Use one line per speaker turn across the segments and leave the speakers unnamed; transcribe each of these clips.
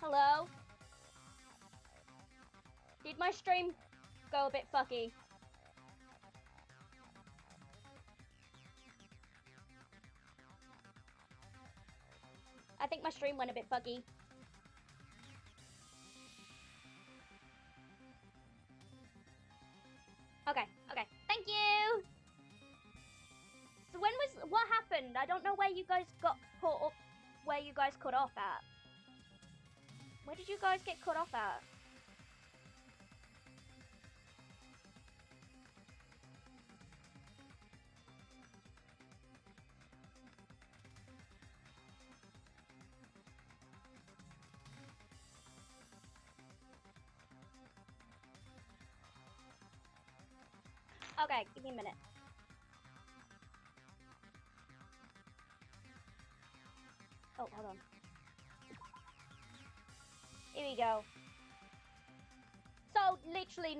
Hello? Did my stream go a bit fucky? I think my stream went a bit fucky. Okay, okay. Thank you! So what happened? I don't know where you guys got caught up, where you guys cut off at. Where did you guys get cut off at? Okay, give me a minute. Oh, hold on. Here we go. So, literally...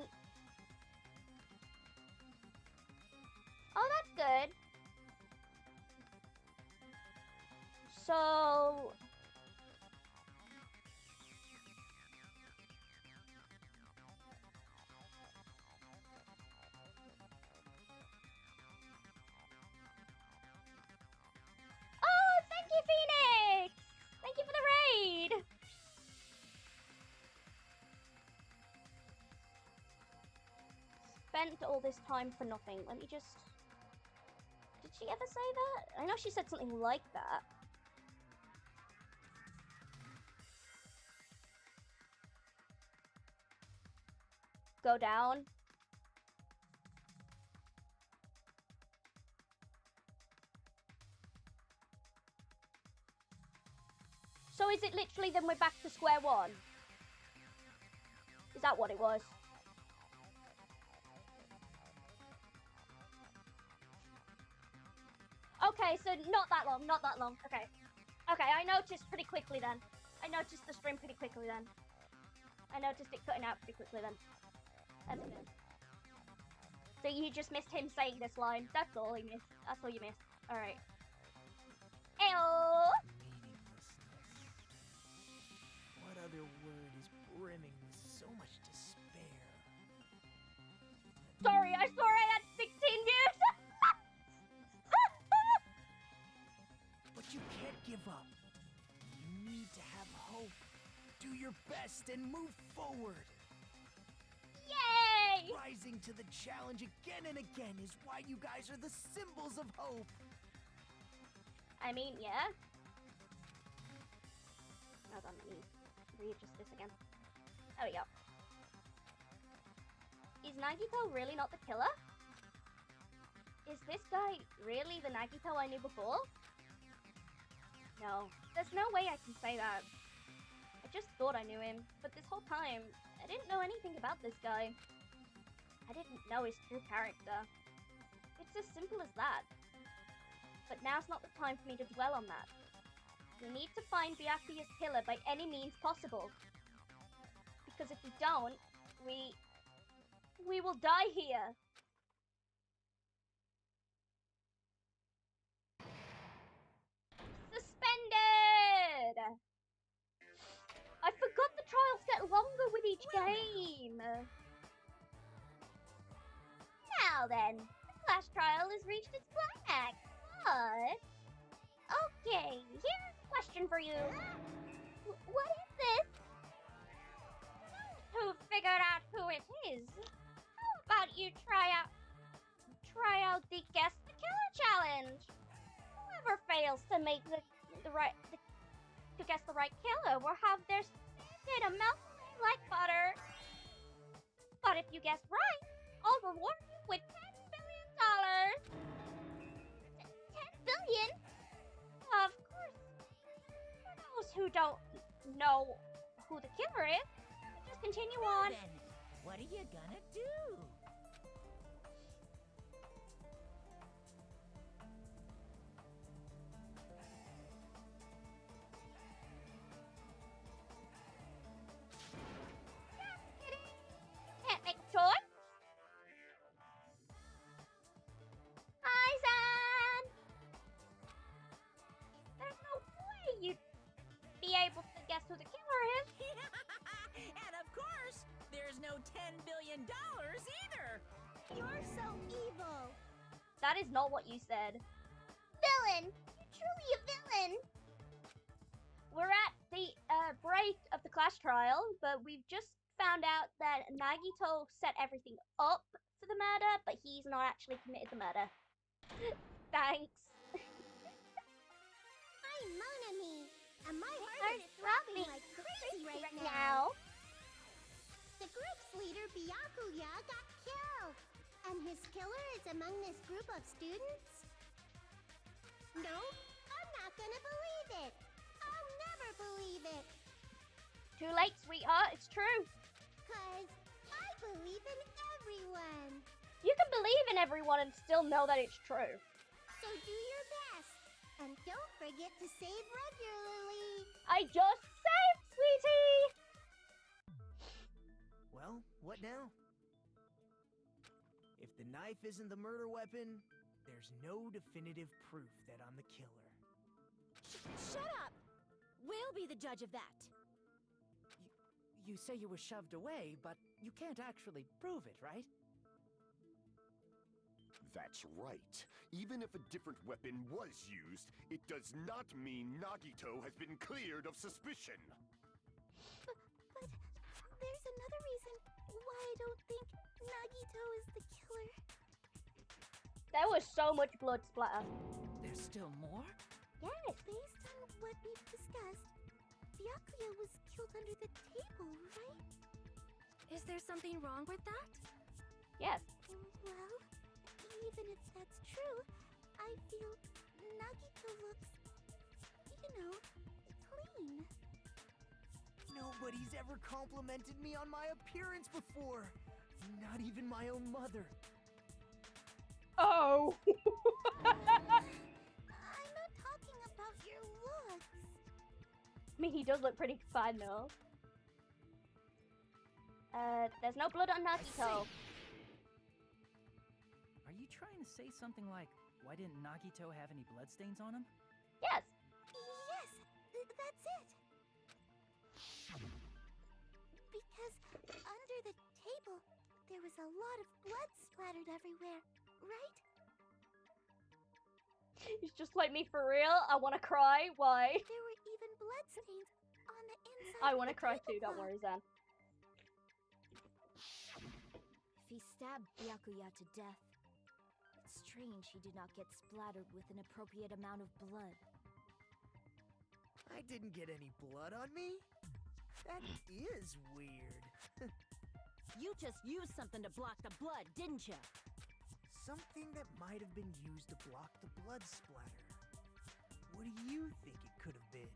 Oh, that's good. So... Oh, thank you, Phoenix! Thank you for the raid! Spent all this time for nothing. Let me just... Did she ever say that? I know she said something like that. Go down. So is it literally then we're back to square one? Is that what it was? Okay, so not that long, not that long. Okay. Okay, I noticed pretty quickly then. I noticed the stream pretty quickly then. I noticed it cutting out pretty quickly then. That's good. So you just missed him saying this line. That's all he missed. That's all you missed. Alright. Ayo!
What other word is brimming with so much despair?
Sorry, I saw I had 16 views!
But you can't give up. You need to have hope. Do your best and move forward.
Yay!
Rising to the challenge again and again is why you guys are the symbols of hope.
I mean, yeah. Hold on, let me readjust this again. There we go. Is Nagito really not the killer? Is this guy really the Nagito I knew before? No, there's no way I can say that. I just thought I knew him, but this whole time, I didn't know anything about this guy. I didn't know his true character. It's as simple as that. But now's not the time for me to dwell on that. We need to find Byakuya's killer by any means possible. Because if we don't, we will die here. Suspended! I forgot the trials get longer with each game. Now then, the Clash trial has reached its climax. But... Okay, here's a question for you. What is this? Who figured out who it is? How about you try out the Guess the Killer challenge? Whoever fails to make to guess the right killer will have their skin melt like butter. But if you guess right, I'll reward you with $10 billion. 10 billion? Of course. For those who don't know who the killer is, just continue on.
Then, what are you gonna do?
Can't make a choice. Hi, Zan. There's no way you'd be able to guess who the killer is.
million either.
You're so evil.
That is not what you said.
Villain! You're truly a villain!
We're at the break of the class trial, but we've just found out that Nagito set everything up for the murder, but he's not actually committed the murder. Thanks.
I'm Monami, and my heart is throbbing like crazy right now. The group's leader, Byakuya, got killed, and his killer is among this group of students? No, I'm not gonna believe it. I'll never believe it.
Too late, sweetheart. It's true.
'Cause I believe in everyone.
You can believe in everyone and still know that it's true.
So do your best. And don't forget to save regularly.
I just saved, sweetie!
Well, what now? If the knife isn't the murder weapon, there's no definitive proof that I'm the killer.
Shut up! We'll be the judge of that.
You say you were shoved away, but you can't actually prove it, right?
That's right. Even if a different weapon was used, it does not mean Nagito has been cleared of suspicion.
But there's another reason why I don't think Nagito is the killer.
There was so much blood splatter.
There's still more?
Yes. Based on what we've discussed, Byakuya was killed under the table, right?
Is there something wrong with that?
Yes.
Well, even if that's true, I feel Nagito looks, clean.
Nobody's ever complimented me on my appearance before. Not even my own mother.
Oh!
I'm not talking about your looks.
I mean, he does look pretty fine, though. There's no blood on Nagito.
Are you trying to say something like, why didn't Nagito have any bloodstains on him?
Yes.
Yes, that's it. Because under the table, there was a lot of blood splattered everywhere, right?
He's just like me for real. I want to cry. Why?
There were even bloodstains on the inside.
I
of
want to
the
cry too. Don't
tablecloth.
worry, Zan.
If he stabbed Byakuya to death, it's strange he did not get splattered with an appropriate amount of blood.
I didn't get any blood on me? That is weird.
You just used something to block the blood, didn't you?
Something that might have been used to block the blood splatter. What do you think it could have been?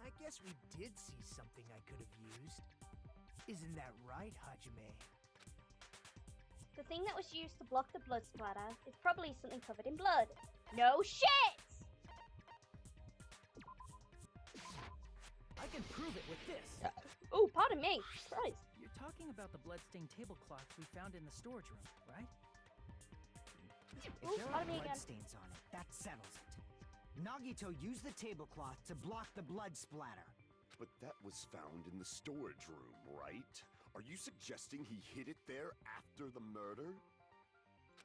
I guess we did see something I could have used. Isn't that right, Hajime?
The thing that was used to block the blood splatter is probably something covered in blood. No shit!
I can prove it with this.
Oh, pardon me. Christ.
You're talking about the bloodstained tablecloth we found in the storage room, right?
If
Ooh,
there are
pardon me again.
bloodstains on it, that settles it. Nagito used the tablecloth to block the blood splatter.
But that was found in the storage room, right? Are you suggesting he hid it there after the murder?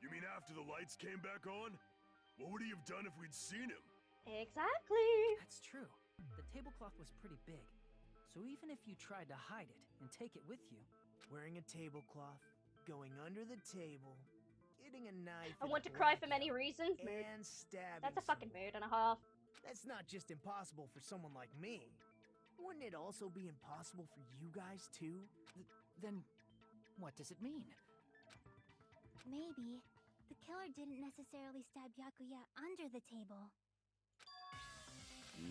You mean after the lights came back on? What would he have done if we'd seen him?
Exactly.
That's true. The tablecloth was pretty big. So even if you tried to hide it and take it with you,
Wearing a tablecloth, going under the table, getting a knife.
I
and
want
a
to cry for
blackout,
many reasons. Mood.
and stabbing.
That's a fucking
someone.
mood and a half.
That's not just impossible for someone like me. Wouldn't it also be impossible for you guys too?
then what does it mean?
Maybe the killer didn't necessarily stab Byakuya under the table.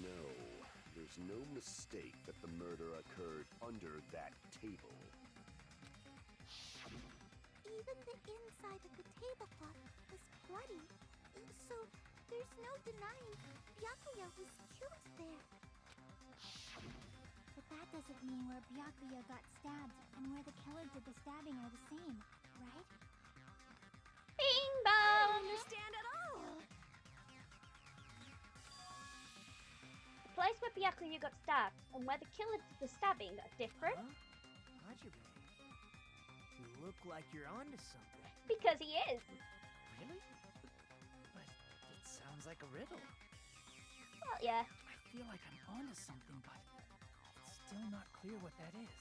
No, there's no mistake that the murder occurred under that table.
Even the inside of the tablecloth was bloody, so there's no denying Byakuya was killed there. But that doesn't mean where Byakuya got stabbed and where the killer did the stabbing are the same, right?
Bing bong!
Understand at all?
The place where Byakuya got stabbed and where the killer did the stabbing are different.
Huh? Hajime. look like you're onto something.
Because he is.
Really? But it sounds like a riddle.
Well, yeah.
I feel like I'm onto something, but it's still not clear what that is.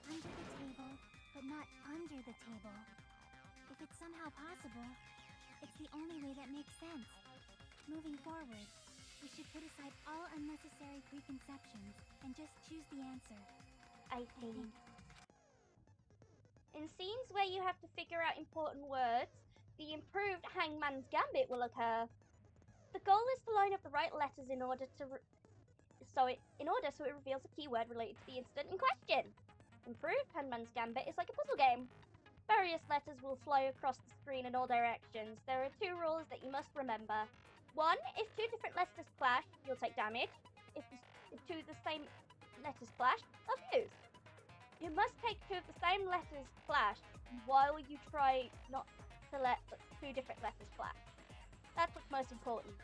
Under the table, but not under the table. If it's somehow possible, it's the only way that makes sense. Moving forward, we should put aside all unnecessary preconceptions and just choose the answer.
I think. In scenes where you have to figure out important words, the improved Hangman's Gambit will occur. The goal is to line up the right letters in order so it reveals a keyword related to the incident in question. Improved Hangman's Gambit is like a puzzle game. Various letters will fly across the screen in all directions. There are 2 rules that you must remember. 1, if 2 different letters clash, you'll take damage. If 2 of the same letters clash, they'll fuse. You must take 2 of the same letters clash while you try not to let 2 different letters clash. That's what's most important.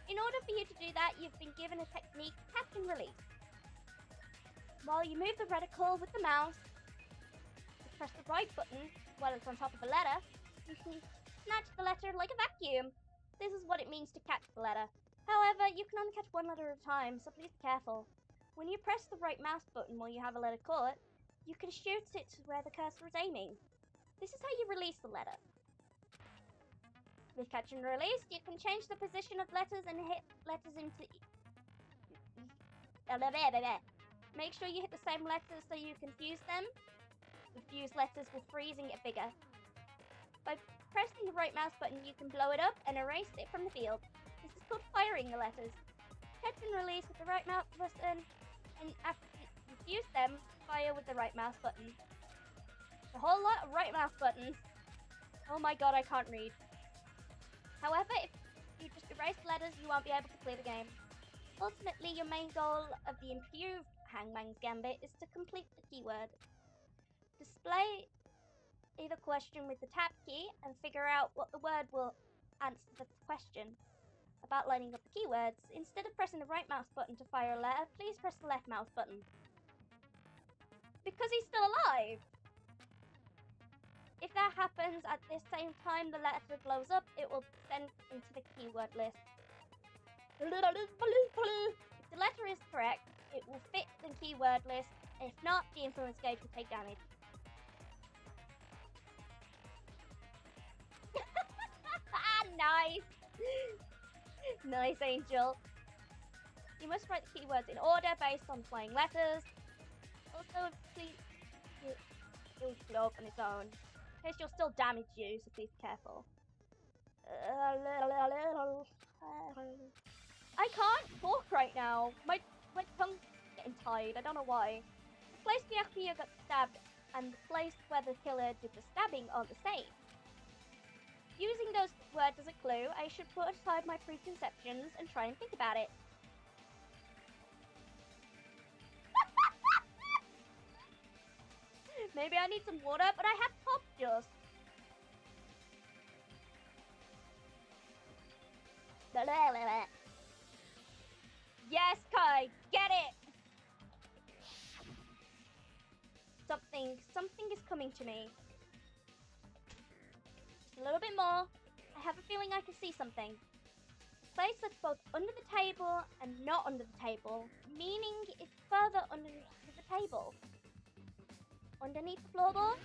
In order for you to do that, you've been given a technique, catch and release. While you move the reticle with the mouse, you press the right button while it's on top of a letter, you can snatch the letter like a vacuum. This is what it means to catch the letter. However, you can only catch 1 letter at a time, so please be careful. When you press the right mouse button while you have a letter caught, you can shoot it to where the cursor is aiming. This is how you release the letter. With catch and release, you can change the position of letters and hit letters into... Make sure you hit the same letters so you can fuse them. The fused letters will freeze and get bigger. By pressing the right mouse button, you can blow it up and erase it from the field. This is called firing the letters. Catch and release with the right mouse button, and after you fuse them, fire with the right mouse button. A whole lot of right mouse buttons. Oh my god, I can't read. However, if you just erase letters, you won't be able to clear the game. Ultimately, your main goal of the improved Hangman's Gambit is to complete the keyword. Display the question with the tab key and figure out what the word will answer the question. About lining up the keywords, instead of pressing the right mouse button to fire a letter, please press the left mouse button. Because he's still alive! If that happens at the same time the letter blows up, it will send into the keyword list. If the letter is correct, it will fit the keyword list. If not, the influence gauge will take damage. Nice! Nice, Angel. You must write the keywords in order based on flying letters. Also, please, it will blow up on its own. In case you'll still damage you, so please be careful. I can't talk right now. My tongue's getting tired. I don't know why. The place Byakuya got stabbed and the place where the killer did the stabbing are the same. Using those words as a clue, I should put aside my preconceptions and try and think about it. Maybe I need some water, but I have top just. Yes, Kai, get it! Something is coming to me. Just a little bit more. I have a feeling I can see something. A place that's both under the table and not under the table, meaning it's further under the table. Underneath the floorboard?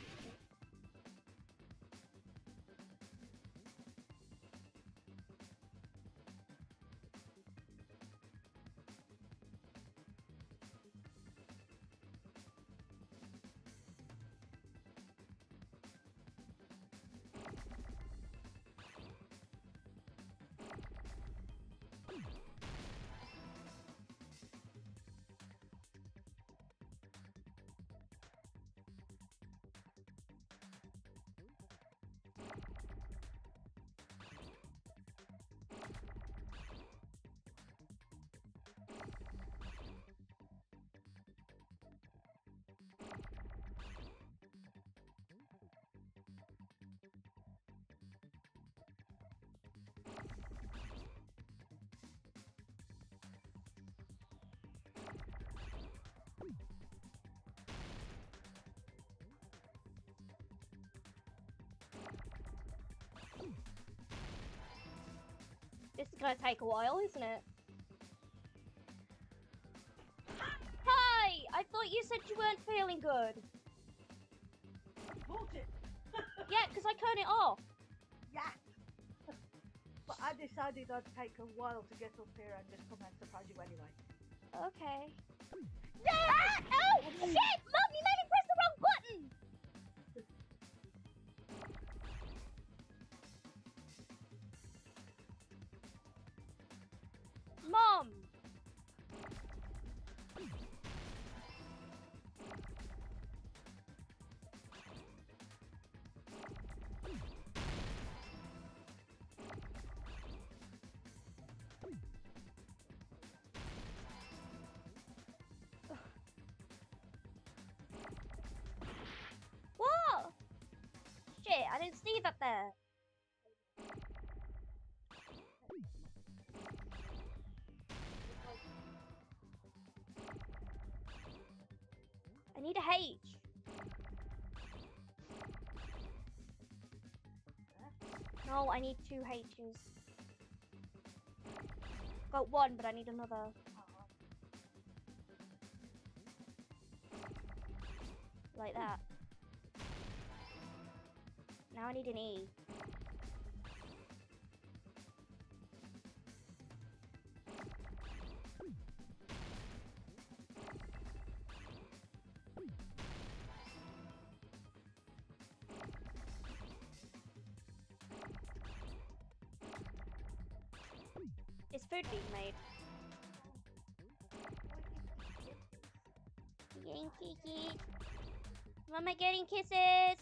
This is gonna take a while, isn't it? Hi! I thought you said you weren't feeling good.
Bullshit.
Yeah, because I turned it off.
Yeah. But I decided I'd take a while to get up here and just come and surprise you anyway.
Okay. Yeah! Oh! Shit! Mom, you made me press the wrong button! Mom! What? Shit, I didn't see that there. I need a H. No, I need 2 H's. Got 1, but I need another. Like that. Now I need an E. Is food being made? Getting kiki. Am I getting kisses?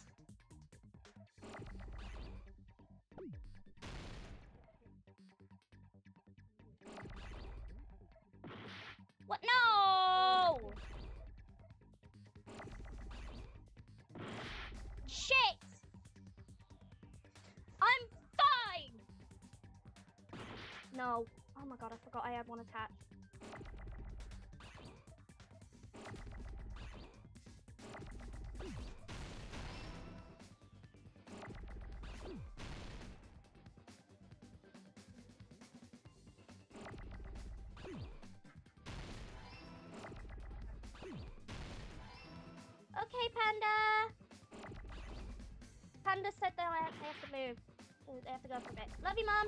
What? No! Shit! I'm fine! No. Oh my god, I forgot I had one attached. Okay, Panda. Panda said that I have to move. I have to go for a bit. Love you, Mom.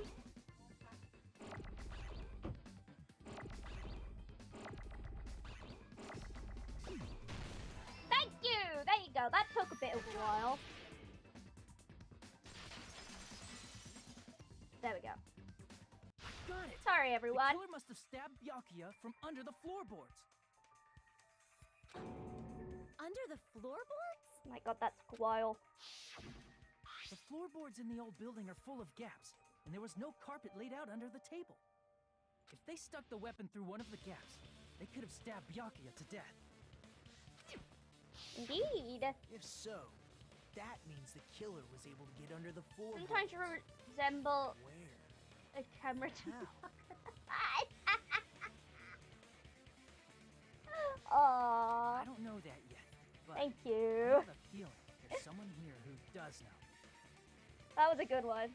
Thank you. There you go. That took a bit of a while. There we go.
Got it.
Sorry, everyone.
The killer must have stabbed Byakuya from under the floorboards.
Under the floorboards?
Oh my god, that took a while.
The floorboards in the old building are full of gaps, and there was no carpet laid out under the table. If they stuck the weapon through one of the gaps, they could have stabbed Byakuya to death.
Indeed.
If so, that means the killer was able to get under the floorboards.
Sometimes you resemble
Where?
a camera to
How?
Aww.
I don't know that yet, but
Thank
I
you.
have a feeling there's someone here who does know.
That was a good one.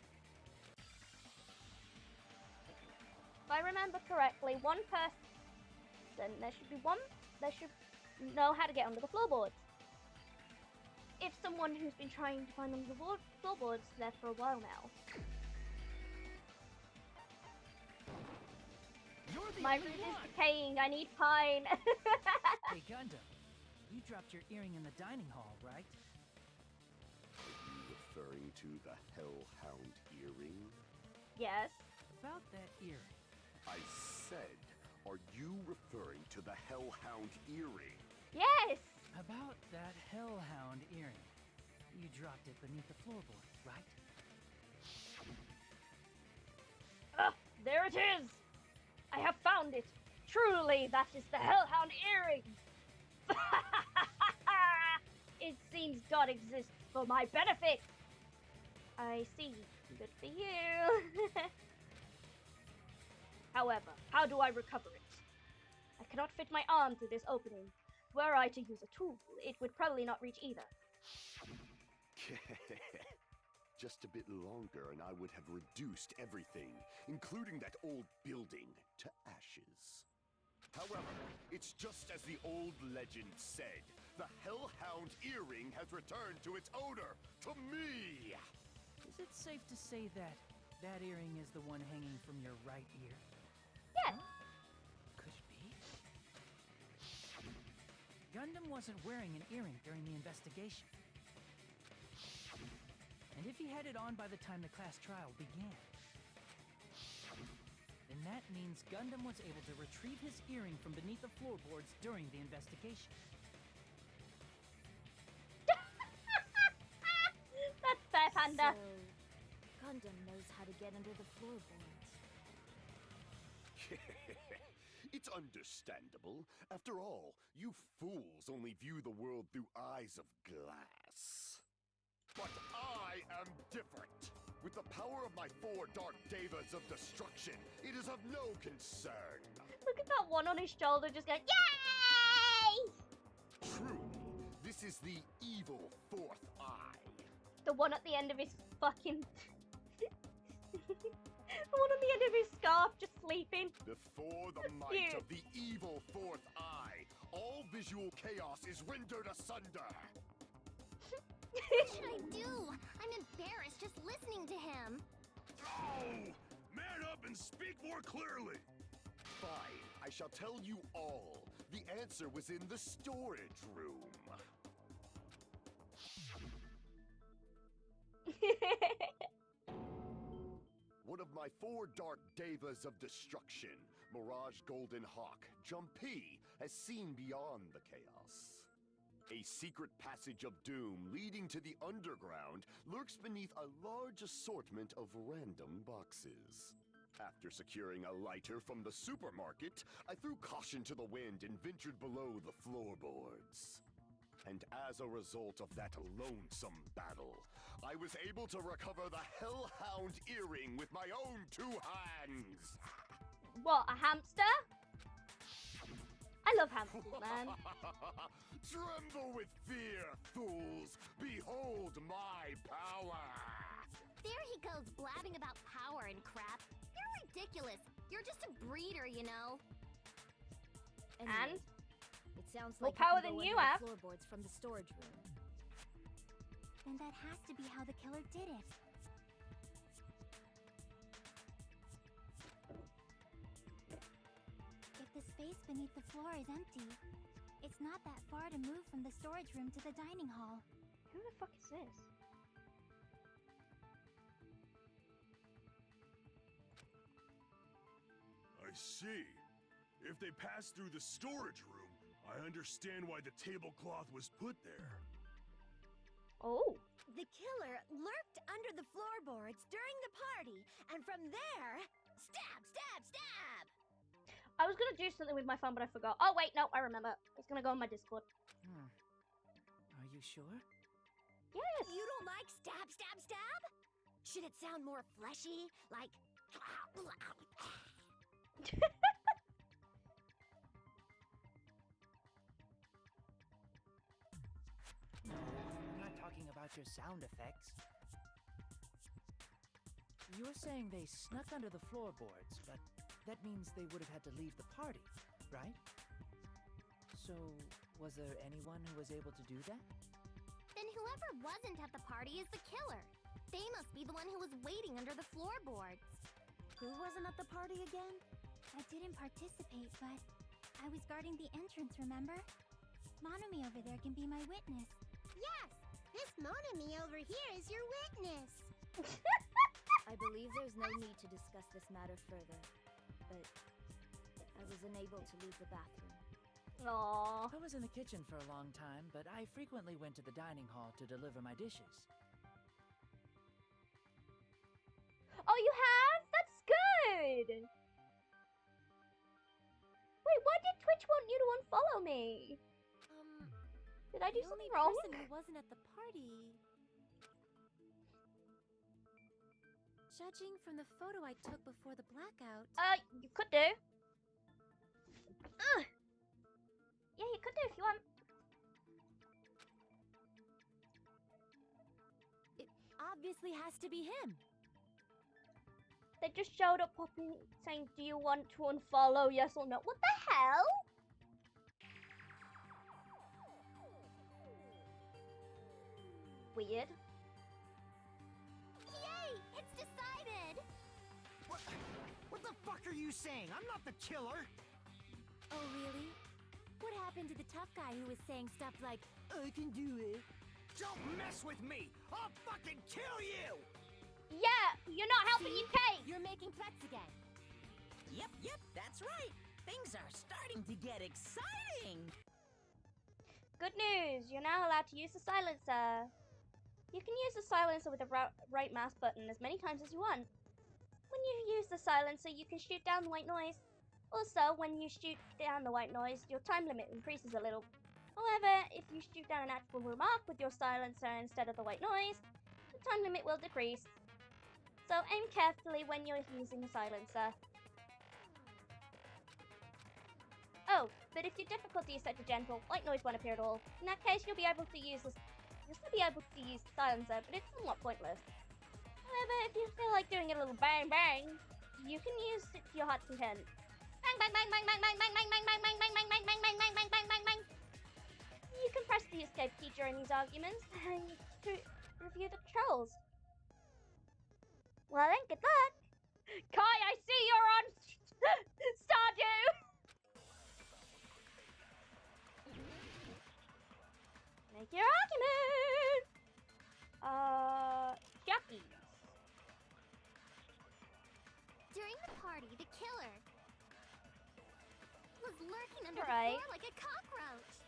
If I remember correctly, one person, there should know how to get under the floorboards. If someone who's been trying to climb under the floorboards there for a while now.
You're the
My
only
root is
one!
decaying, I need pine.
Hey, Gundam, you dropped your earring in the dining hall, right?
Are you referring to the Hellhound earring?
Yes.
About that earring.
I said, are you referring to the Hellhound earring?
Yes!
About that Hellhound earring. You dropped it beneath the floorboard, right?
There it is! I have found it! Truly, that is the Hellhound earring! It seems God exists for my benefit! I see. Good for you. However, how do I recover it? I cannot fit my arm through this opening. Were I to use a tool, it would probably not reach either.
just a bit longer and I would have reduced everything, including that old building, to ashes. However, it's just as the old legend said. The Hellhound earring has returned to its owner, to me!
Is it safe to say that that earring is the one hanging from your right ear?
Yeah.
Could it be? Gundam wasn't wearing an earring during the investigation. And if he had it on by the time the class trial began, then that means Gundam was able to retrieve his earring from beneath the floorboards during the investigation.
That's fair, Panda.
So, Gundam knows how to get under the floorboards.
It's understandable. After all, you fools only view the world through eyes of glass. But I am different. With the power of my 4 Dark Devas of Destruction, it is of no concern.
Look at that one on his shoulder just going, yay!
Truly, this is the evil 4th eye.
The one at the end of his fucking... the one on the end of his scarf just sleeping.
Before the
That's
might
cute.
of the evil 4th eye, all visual chaos is rendered asunder.
What should I do? I'm embarrassed just listening to him.
Oh! Man up and speak more clearly!
Fine, I shall tell you all. The answer was in the storage room. One of my 4 Dark Devas of Destruction, Mirage Golden Hawk, Jumpy, has seen beyond the chaos. A secret passage of doom leading to the underground lurks beneath a large assortment of random boxes. After securing a lighter from the supermarket, I threw caution to the wind and ventured below the floorboards. And as a result of that lonesome battle, I was able to recover the Hellhound earring with my own 2 hands.
What, a hamster? I love hamsters, man.
Tremble with fear, fools! Behold my power!
There he goes blabbing about power and crap. You're ridiculous. You're just a breeder, you know.
And?
It sounds
More
like
power
you can
than
go
you
under
have.
the floorboards from the storage room.
Then that has to be how the killer did it. If the space beneath the floor is empty, it's not that far to move from the storage room to the dining hall.
Who the fuck is this?
I see. If they passed through the storage room, I understand why the tablecloth was put there.
Oh.
The killer lurked under the floorboards during the party, and from there, stab, stab, stab!
I was gonna do something with my phone, but I forgot. Oh, wait, no, I remember. It's gonna go on my Discord.
Are you sure?
Yes.
You don't like stab, stab, stab? Should it sound more fleshy? Like...
I'm not talking about your sound effects. You're saying they snuck under the floorboards, but that means they would have had to leave the party, right? So, was there anyone who was able to do that?
Then whoever wasn't at the party is the killer. They must be the one who was waiting under the floorboards.
Who wasn't at the party again?
I didn't participate, but I was guarding the entrance, remember? Monami over there can be my witness. Yes! This Monami over here is your witness!
I believe there's no need to discuss this matter further, but I was unable to leave the bathroom.
Aww.
I was in the kitchen for a long time, but I frequently went to the dining hall to deliver my dishes.
Oh, you have? That's good! Wait, why did Twitch want you to unfollow me? Did I do
The
something
only
wrong?
person who wasn't at the party... Judging from the photo I took before the blackout...
You could do. Ugh. Yeah, you could do if you want.
obviously has to be him.
They just showed up popping saying, do you want to unfollow, yes or no? What the hell? Weird.
Yay! It's decided!
What the fuck are you saying? I'm not the killer!
Oh, really? What happened to the tough guy who was saying stuff like, I can do it?
Don't mess with me! I'll fucking kill you!
Yeah, you're not helping your case.
You're making threats again.
Yep, that's right. Things are starting to get exciting.
Good news, you're now allowed to use the silencer. You can use the silencer with the right mouse button as many times as you want. When you use the silencer, you can shoot down the white noise. Also, when you shoot down the white noise, your time limit increases a little. However, if you shoot down an actual remark with your silencer instead of the white noise, the time limit will decrease. So aim carefully when you're using the silencer. Oh, but if your difficulty is set to gentle, white noise won't appear at all. In that case, you'll still be able to use the silencer, but it's somewhat pointless. However, if you feel like doing a little bang bang, you can use it to your heart's content. Bang bang bang bang bang bang bang bang bang bang bang bang bang bang bang bang bang bang bang bang. You can press the escape key during these arguments to review the controls. Well then, good luck! Kai, I see you're on Stardew! Make your argument! Jockeys.
During the party, the killer was lurking under the
Right.
floor like a cockroach.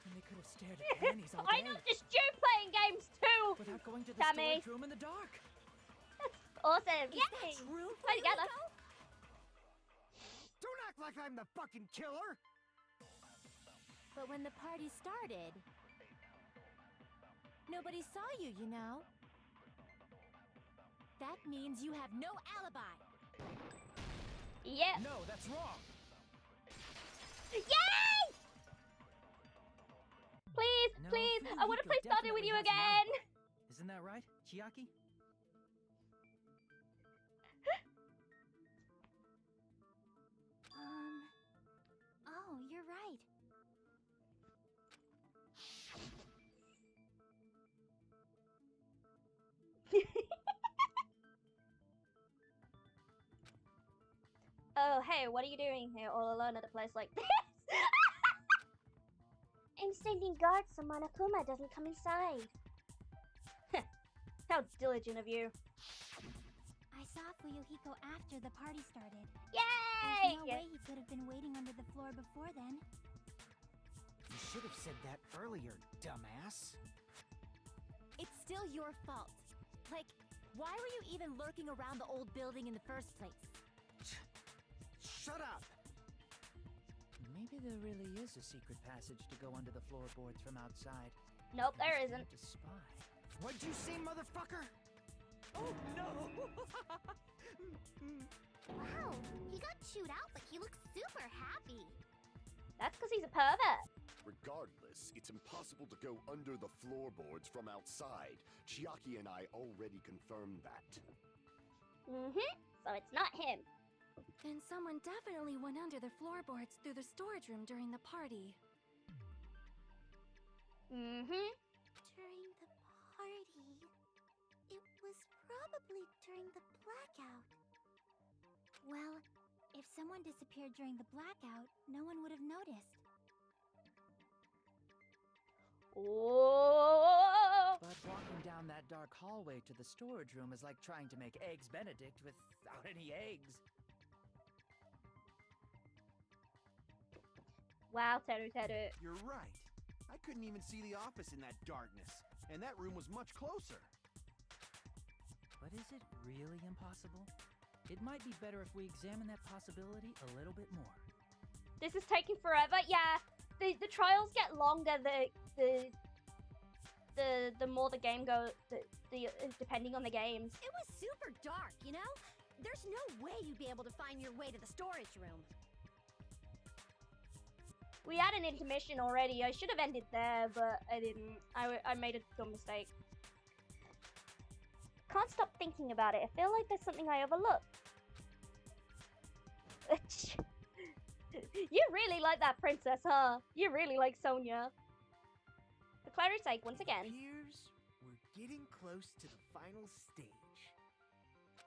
And they could have stared at panties all
I
day
know this you playing games too!
without going to the
Tammy.
storage room in the dark.
That's awesome!
Is
Yay!
that true,
Play together.
Rico?
Don't act like I'm the fucking killer!
But when the party started, nobody saw you, you know? That means you have no alibi.
Yep.
No, that's wrong.
Yay! Please,
No,
please, I want to
Fumihiko
play Stardew with
definitely
you
has an
again!
alibi. Isn't that right, Chiaki?
Oh, you're right.
Oh, hey, what are you doing here all alone at a place like this? I'm sending guards so Monokuma doesn't come inside. How diligent of you.
I saw Fuyuhiko after the party started.
Yay!
There's no way he could have been waiting under the floor before then.
You should have said that earlier, dumbass.
It's still your fault. Like, why were you even lurking around the old building in the first place?
Shut up!
Maybe there really is a secret passage to go under the floorboards from outside.
Nope, there
We just
isn't.
need to spy.
What'd you say, motherfucker?
Oh no!
Wow, he got chewed out, but he looks super happy.
That's because he's a pervert.
Regardless, it's impossible to go under the floorboards from outside. Chiaki and I already confirmed that.
So it's not him.
Then someone definitely went under the floorboards through the storage room during the party.
During the party, it was probably during the blackout. Well, if someone disappeared during the blackout, no one would have noticed.
Oh!
But walking down that dark hallway to the storage room is like trying to make Eggs Benedict without any eggs.
Wow, Teru Teru.
You're right. I couldn't even see the office in that darkness, and that room was much closer.
But is it really impossible? It might be better if we examine that possibility a little bit more.
This is taking forever. Yeah, the trials get longer. The more the game goes, depending on the games.
It was super dark, you know? There's no way you'd be able to find your way to the storage room.
We had an intermission already. I should have ended there, but I didn't. I made a dumb mistake. can't stop thinking about it. I feel like there's something I overlooked. You really like that princess, huh? You really like Sonia. For clarity's sake, once again.
It appears we're getting close to the final stage.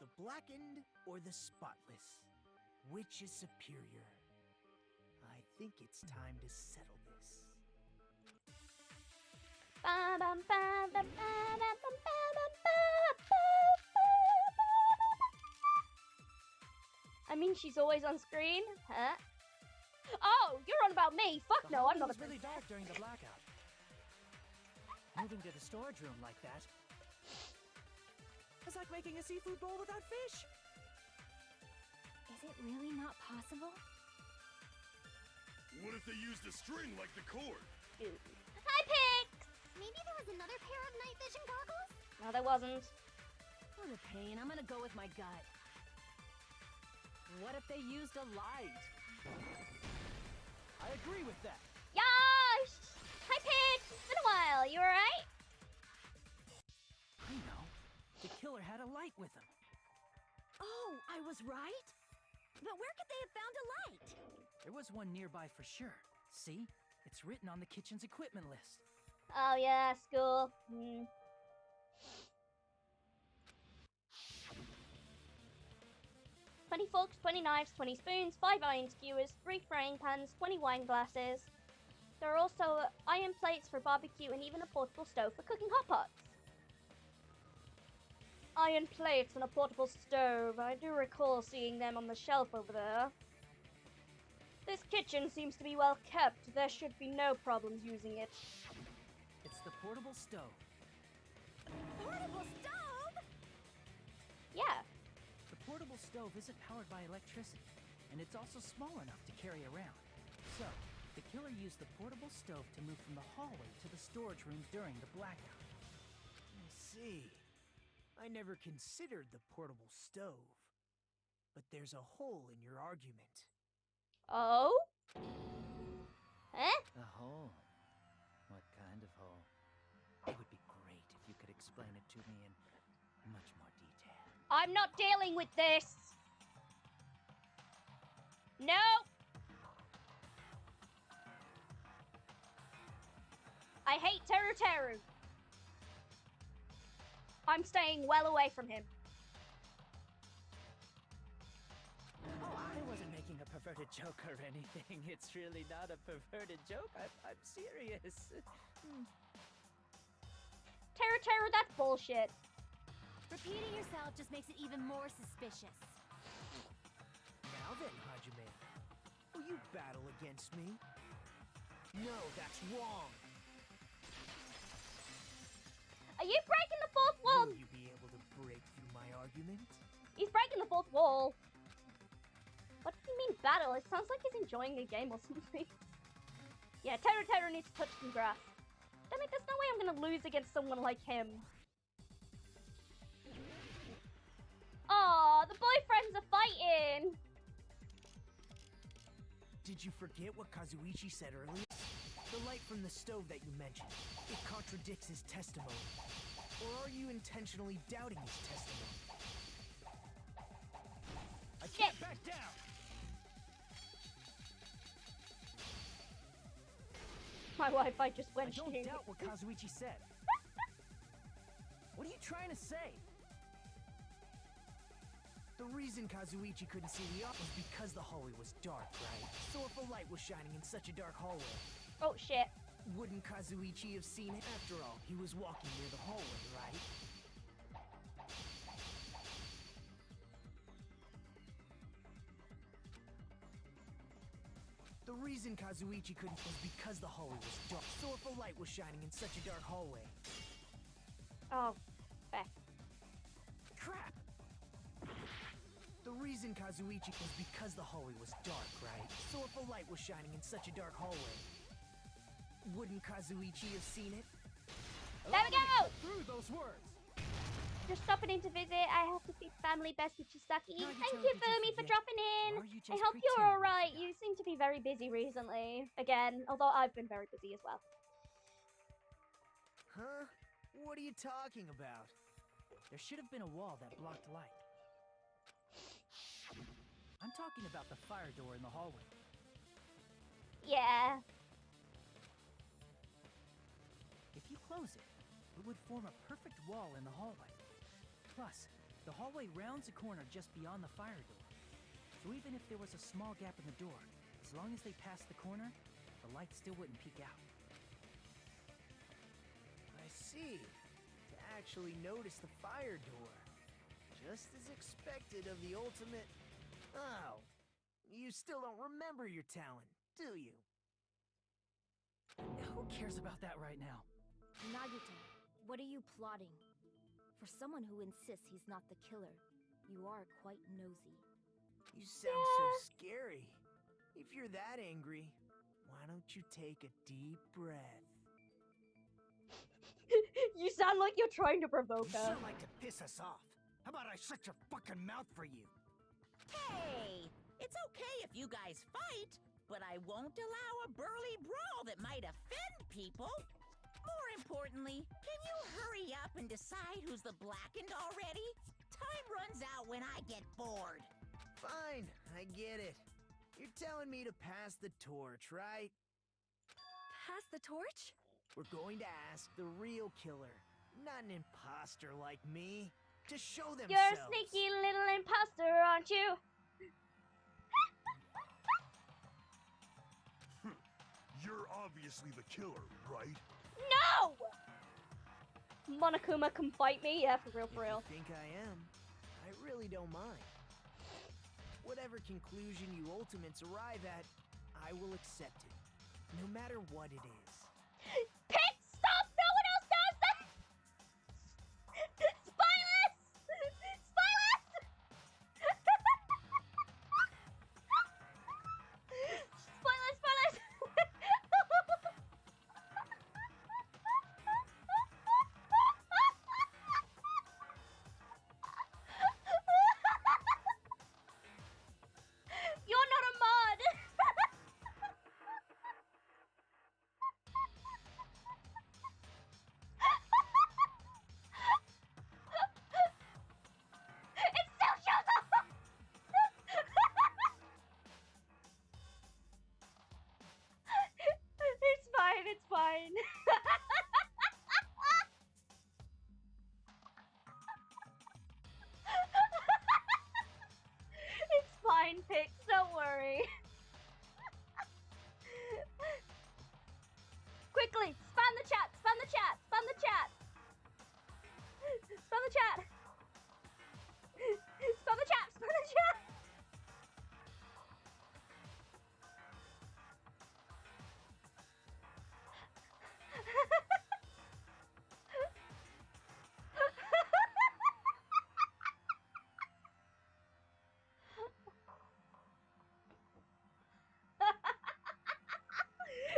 The blackened or the spotless? Which is superior? I think it's time to settle this.
I mean, she's always on screen, huh? Oh, you're on about me. Fuck no, I'm not a
really dark during the blackout. Moving to the storage room like that. It's like making a seafood bowl without fish.
Is it really not possible?
What if they used a string like the cord?
Hi, Pix!
Maybe there was another pair of night vision goggles?
No, there wasn't.
What a pain. I'm gonna go with my gut.
What if they used a light? I agree with that.
Yosh! Hi, Pix! It's been a while. You alright?
I know. The killer had a light with him.
Oh, I was right? But where could they have found a light?
There was one nearby for sure. See? It's written on the kitchen's equipment list.
Oh, yeah, school. 20 forks, 20 knives, 20 spoons, 5 iron skewers, 3 frying pans, 20 wine glasses. There are also iron plates for barbecue and even a portable stove for cooking hot pots. Iron plates and a portable stove. I do recall seeing them on the shelf over there. This kitchen seems to be well kept. There should be no problems using it.
It's the portable stove.
Portable stove?
Yeah.
The portable stove isn't powered by electricity, and it's also small enough to carry around. So, the killer used the portable stove to move from the hallway to the storage room during the blackout.
I see. I never considered the portable stove. But there's a hole in your argument.
Oh? Huh?
A hole? What kind of hole? It would be great if you could explain it to me in much more detail.
I'm not dealing with this. No. I hate Teru. I'm staying well away from him.
Oh, I wasn't making a perverted joke or anything. It's really not a perverted joke. I'm serious.
Teru, that's bullshit.
Repeating yourself just makes it even more suspicious.
Now then, Hajime. Will you battle against me? No, that's wrong.
Are you breaking the fourth wall?
Will you be able to break through my argument?
He's breaking the fourth wall. What do you mean battle? It sounds like he's enjoying the game or something. Yeah, Teru needs to touch some grass. Damn it, there's no way I'm gonna lose against someone like him. Aw, the boyfriends are fighting.
Did you forget what Kazuichi said earlier? The light from the stove that you mentioned, it contradicts his testimony. Or are you intentionally doubting his testimony?
I can't back down!
My Wi-Fi just went
I don't
shitty.
doubt what Kazuichi said. What are you trying to say?
The reason Kazuichi couldn't see the office was because the hallway was dark, right? So if a light was shining in such a dark hallway...
Oh, shit.
Wouldn't Kazuichi have seen it? After all, he was walking near the hallway, right? The reason Kazuichi couldn't was because the hallway was dark. So if a light was shining in such a dark hallway...
Oh, back.
Crap! The reason Kazuichi was because the hallway was dark, right? So if a light was shining in such a dark hallway... Wouldn't Kazuichi have seen it?
There we go!
Through those words!
Just stopping in to visit. I have to see family best with Chisaki.
No,
Thank
totally
you, Fumi, for
forget.
dropping in.
Or you
I
just
hope you're
pretend you
alright.
forgot.
You seem to be very busy recently. Again, although I've been very busy as well.
Huh? What are you talking about?
There should have been a wall that blocked light. I'm talking about the fire door in the hallway.
Yeah.
If you close it, it would form a perfect wall in the hallway. Plus, the hallway rounds a corner just beyond the fire door. So even if there was a small gap in the door, as long as they passed the corner, the light still wouldn't peek out.
I see. To actually notice the fire door. Just as expected of the ultimate... Oh, you still don't remember your talent, do you?
Who cares about that right now?
Nagito, what are you plotting? For someone who insists he's not the killer, you are quite nosy.
You sound so scary. If you're that angry, why don't you take a deep breath?
You sound like you're trying to provoke
You
her.
sure like to piss us off. How about I shut your fucking mouth for you?
Hey, it's okay if you guys fight, but I won't allow a burly brawl that might offend people. More importantly, can you hurry up and decide who's the blackened already? Time runs out when I get bored.
Fine, I get it. You're telling me to pass the torch, right?
Pass the torch?
We're going to ask the real killer, not an imposter like me, to show themselves.
You're a sneaky little imposter, aren't you?
You're obviously the killer, right?
No! Monokuma can fight me? Yeah, for real, for real.
If you think I am, I really don't mind. Whatever conclusion you ultimates arrive at, I will accept it, no matter what it is.
Pit, stop! No one else does that! Spyless! Spyless! Spyless, Spyless! You're not a mod! It still shows up! It's fine, it's fine. It's fine, Pix, don't worry. Quickly, spam the chat, spam the chat, spam the chat. Spam the chat. Spam the chat, spam the chat.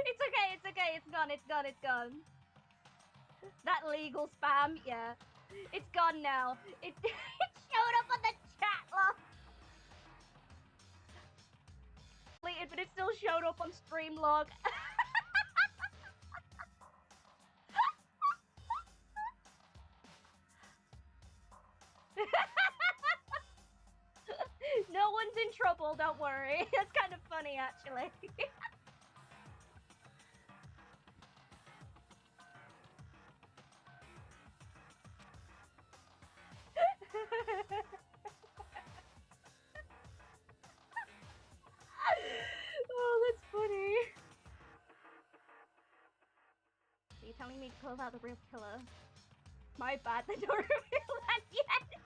It's okay, it's okay, it's gone, it's gone, it's gone. That legal spam, yeah. It's gone now. It, it showed up on the chat log. But it still showed up on stream log. No one's in trouble, don't worry. That's kind of funny, actually. Oh, that's funny. So you're telling me to call out the real killer? My bad, they don't reveal that yet.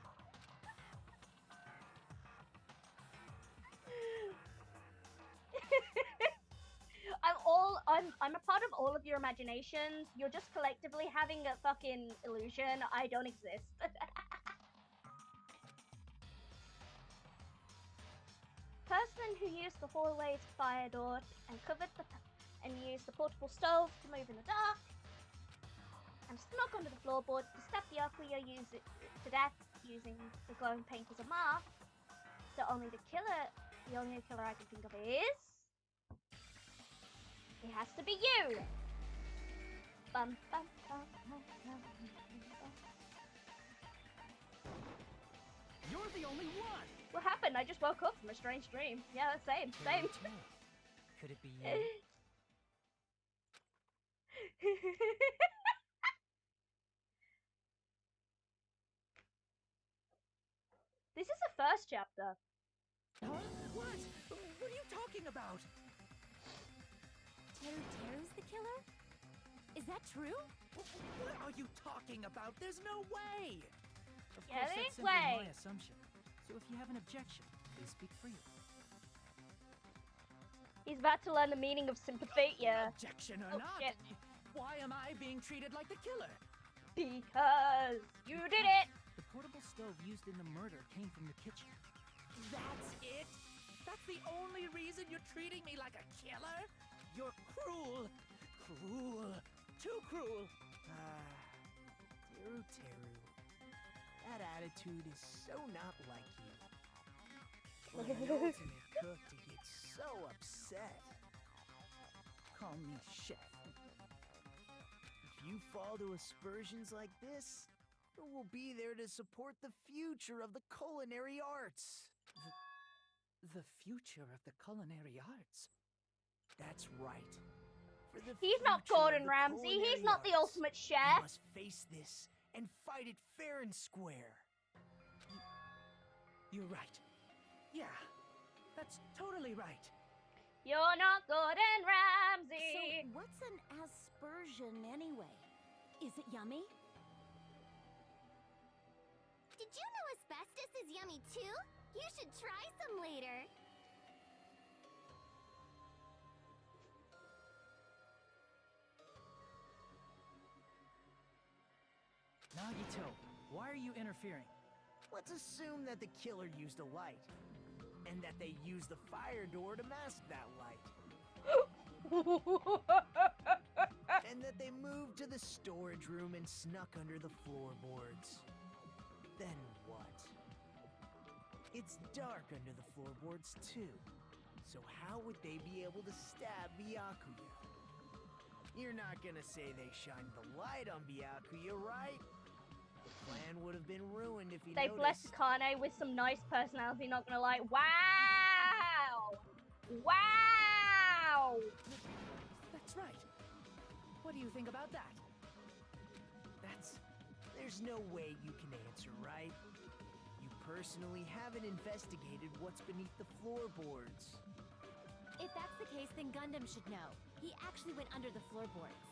I'm a part of all of your imaginations. You're just collectively having a fucking illusion. I don't exist. Person who used the hallway's fire door and used the portable stove to move in the dark and snuck under the floorboards to stab the Akuya to death using the glowing paint as a mask. The only killer I can think of is... It has to be you! Bum, bum, bum, bum, bum, bum.
You're the only one!
What happened? I just woke up from a strange dream. Yeah, same.
Could it be you?
This is the first chapter.
Huh? What? What are you talking about?
Teru's the killer? Is that true?
What are you talking about? There's no way! Of
Yeah,
course,
there's
that's simply
way.
my assumption. So if you have an objection, please speak freely.
He's about to learn the meaning of sympathy, yeah.
Objection or
Oh,
not,
shit.
why am I being treated like the killer?
Because you did it!
The portable stove used in the murder came from the kitchen. That's it? That's the only reason you're treating me like a killer? You're cruel. Cruel. Too cruel.
Teru. That attitude is so not like you. For an ultimate cook to get so upset.
Call me chef.
If you fall to aspersions like this, who will be there to support the future of the culinary arts?
The future of the culinary arts?
That's right. For the
He's not
future of
Gordon
the
Ramsay. He's
culinary
not the
arts,
ultimate
you
chef.
must face this and fight it fair and square.
You're right. Yeah, that's totally right.
You're not Gordon Ramsay.
So, what's an aspersion anyway? Is it yummy?
Did you know asbestos is yummy too? You should try some later.
Nagito, why are you interfering?
Let's assume that the killer used a light, and that they used the fire door to mask that light. And that they moved to the storage room and snuck under the floorboards. Then what? It's dark under the floorboards too. So how would they be able to stab Byakuya? You're not gonna say they shined the light on Byakuya, right? The plan would have been ruined if he
They blessed
noticed.
Kane with some nice personality, not gonna lie. Wow! Wow!
That's right. What do you think about that?
There's no way you can answer, right? You personally haven't investigated what's beneath the floorboards.
If that's the case, then Gundam should know. He actually went under the floorboards.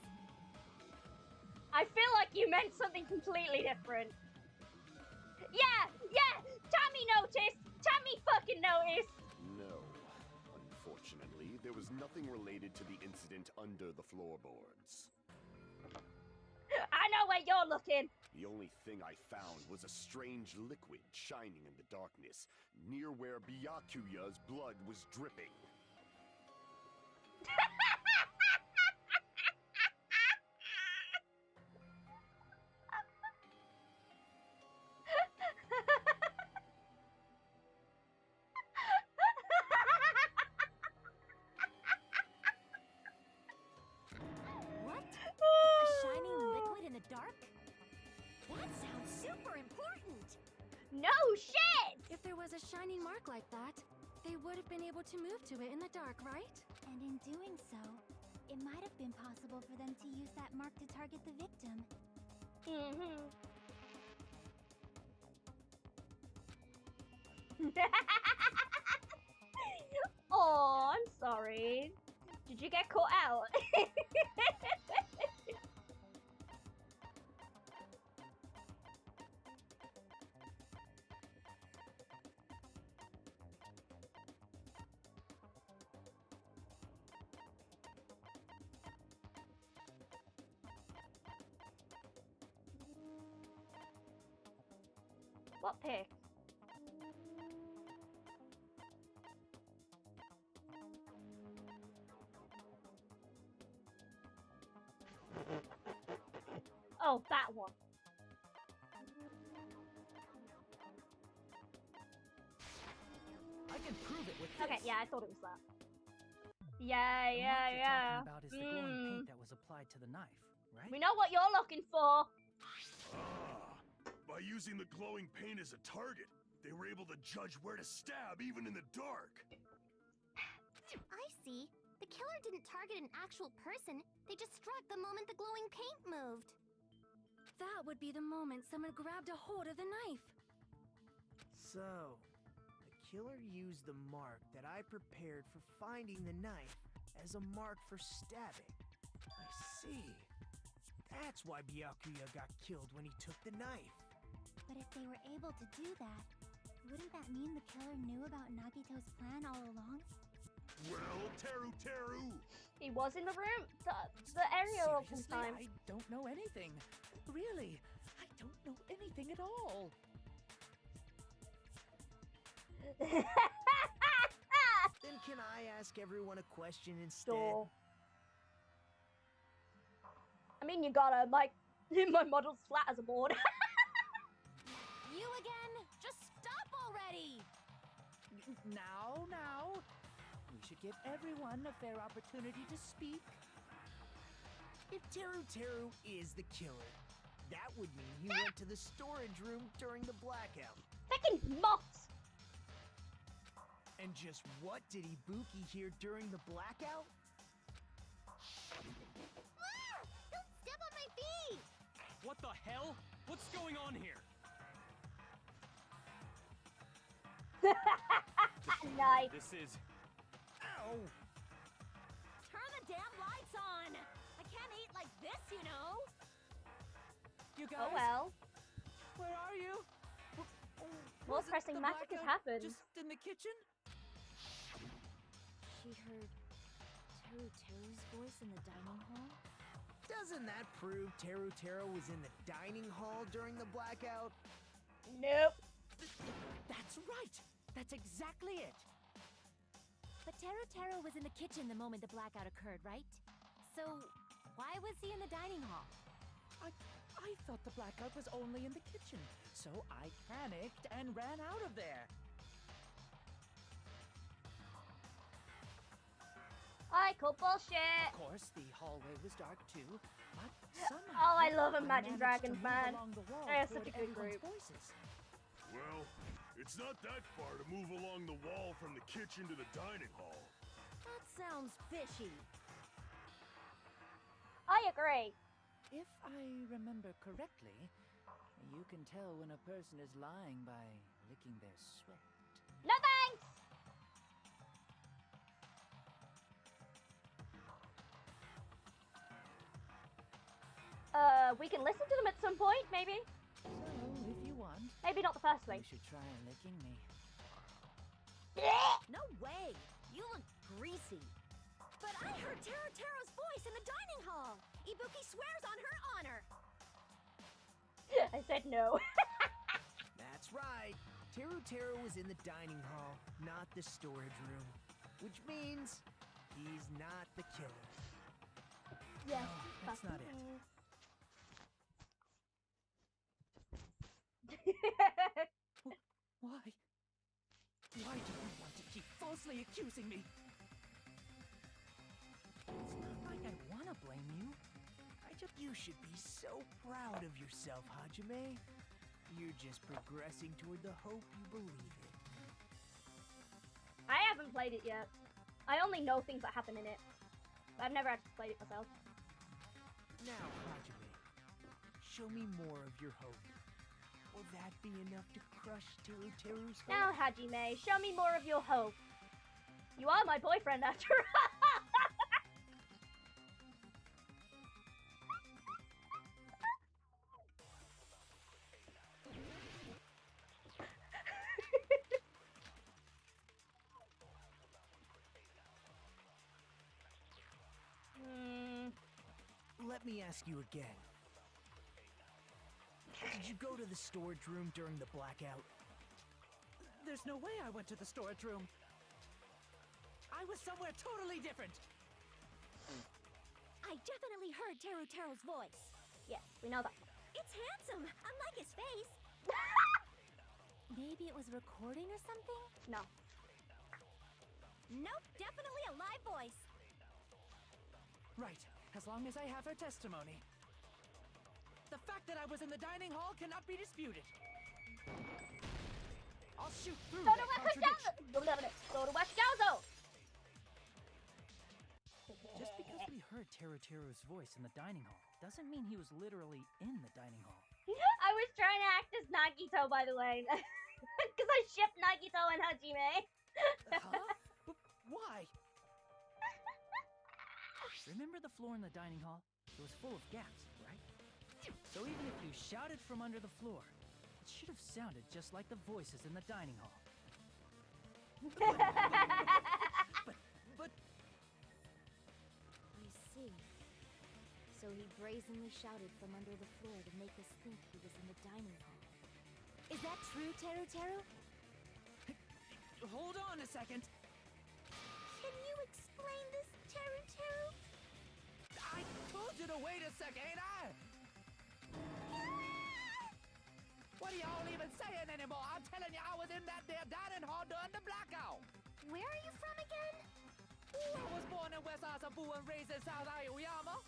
I feel like you meant something completely different. Yeah! Tommy noticed! Tommy fucking noticed!
No. Unfortunately, there was nothing related to the incident under the floorboards.
I know where you're looking!
The only thing I found was a strange liquid shining in the darkness, near where Byakuya's blood was dripping.
What? A shining liquid in the dark? That sounds super important!
No shit!
If there was a shining mark like that, they would have been able to move to it in the dark, right?
And in doing so, it might have been possible for them to use that mark to target the victim.
Mm-hmm. Oh, I'm sorry. Did you get caught out? What pick? Oh, that one.
I can prove it with this.
Okay, yeah, I thought it was that.
The
Yeah.
mark you're talking about is the glowing
Mm.
paint that was applied to the knife, right?
We know what you're looking for.
Ah, by using the glowing paint as a target, They were able to judge where to stab even in the dark.
I see. The killer didn't target an actual person. They just struck the moment the glowing paint moved.
That would be the moment someone grabbed a hold of the knife.
So, the killer used the mark that I prepared for finding the knife as a mark for stabbing. I see. That's why Byakuya got killed when he took the knife.
But if they were able to do that, wouldn't that mean the killer knew about Nagito's plan all along?
Well, Teru!
He was in the room, the area of some
Seriously,
time.
I don't know anything. Really, I don't know anything at all.
Then can I ask everyone a question instead?
Sure. I mean, you gotta, like, my model's flat as a board.
You again? Just stop already!
Now. We should give everyone a fair opportunity to speak.
If Teru is the killer, that would mean he went to the storage room during the blackout.
Fucking moths!
And just what did Ibuki hear during the blackout?
Ah! Don't step on my feet!
What the hell? What's going on here?
Nice.
This is...
Ow!
Turn the damn lights on! I can't eat like this, you know!
You guys?
Oh well.
Where are you?
More
Was it
pressing
the
magic has
blackout
happened.
Just in the kitchen?
She heard Teru's voice in the dining hall?
Doesn't that prove Teru was in the dining hall during the blackout?
Nope.
That's right! That's exactly it!
But Teru was in the kitchen the moment the blackout occurred, right? So, why was he in the dining hall?
I thought the blackout was only in the kitchen, so I panicked and ran out of there.
I call bullshit.
Of course, the hallway was dark too, but somehow...
Oh, I love
managed
Imagine
to
Dragons,
move
man.
along the wall
They are
toward
such a good
everyone's
group.
voices.
Well, it's not that far to move along the wall from the kitchen to the dining hall.
That sounds fishy.
I agree.
If I remember correctly, you can tell when a person is lying by licking their sweat.
No thanks. We can listen to them at some point, maybe.
So, if you want,
Maybe not the first
you
thing.
should try licking me.
No way! You look greasy. But I heard Teru's voice in the dining hall! Ibuki swears on her honor!
I said no.
That's right. Teru was in the dining hall, not the storage room. Which means he's not the killer.
Yes.
No, that's not it. Why? Why do you want to keep falsely accusing me? It's not like I want to blame you.
You should be so proud of yourself, Hajime. You're just progressing toward the hope you believe in.
I haven't played it yet. I only know things that happen in it. I've never actually played it myself.
Now, Hajime, show me more of your hope. Will that be enough to crush Teru's hope?
Now, Hajime, show me more of your hope. You are my boyfriend after all.
Let me ask you again. Did you go to the storage room during the blackout?
There's no way I went to the storage room. I was somewhere totally different.
I definitely heard Teru's voice.
Yes, we know that.
It's handsome, unlike his face. Maybe it was a recording or something?
No.
Nope, definitely a live voice.
Right, as long as I have her testimony. The fact that I was in the dining hall cannot be disputed. I'll shoot through
Go to
that
Wakujauzo!
contradiction.
Go to Wakujauzo!
Just because we heard Teru's voice in the dining hall doesn't mean he was literally in the dining hall.
I was trying to act as Nagito, by the way. Because I ship Nagito and Hajime.
Huh? Why? Remember the floor in the dining hall? It was full of gaps, right? So even if you shouted from under the floor, it should have sounded just like the voices in the dining hall. But
I see. So he brazenly shouted from under the floor to make us think he was in the dining hall. Is that true, Teru?
hold on a second.
Can you explain this, Teru?
I told you to wait a second, ain't I? What are y'all even saying anymore? I'm telling you, I was in that there dining hall during the blackout.
Where are you from again?
I was born in West Asabu and raised in South Aoyama.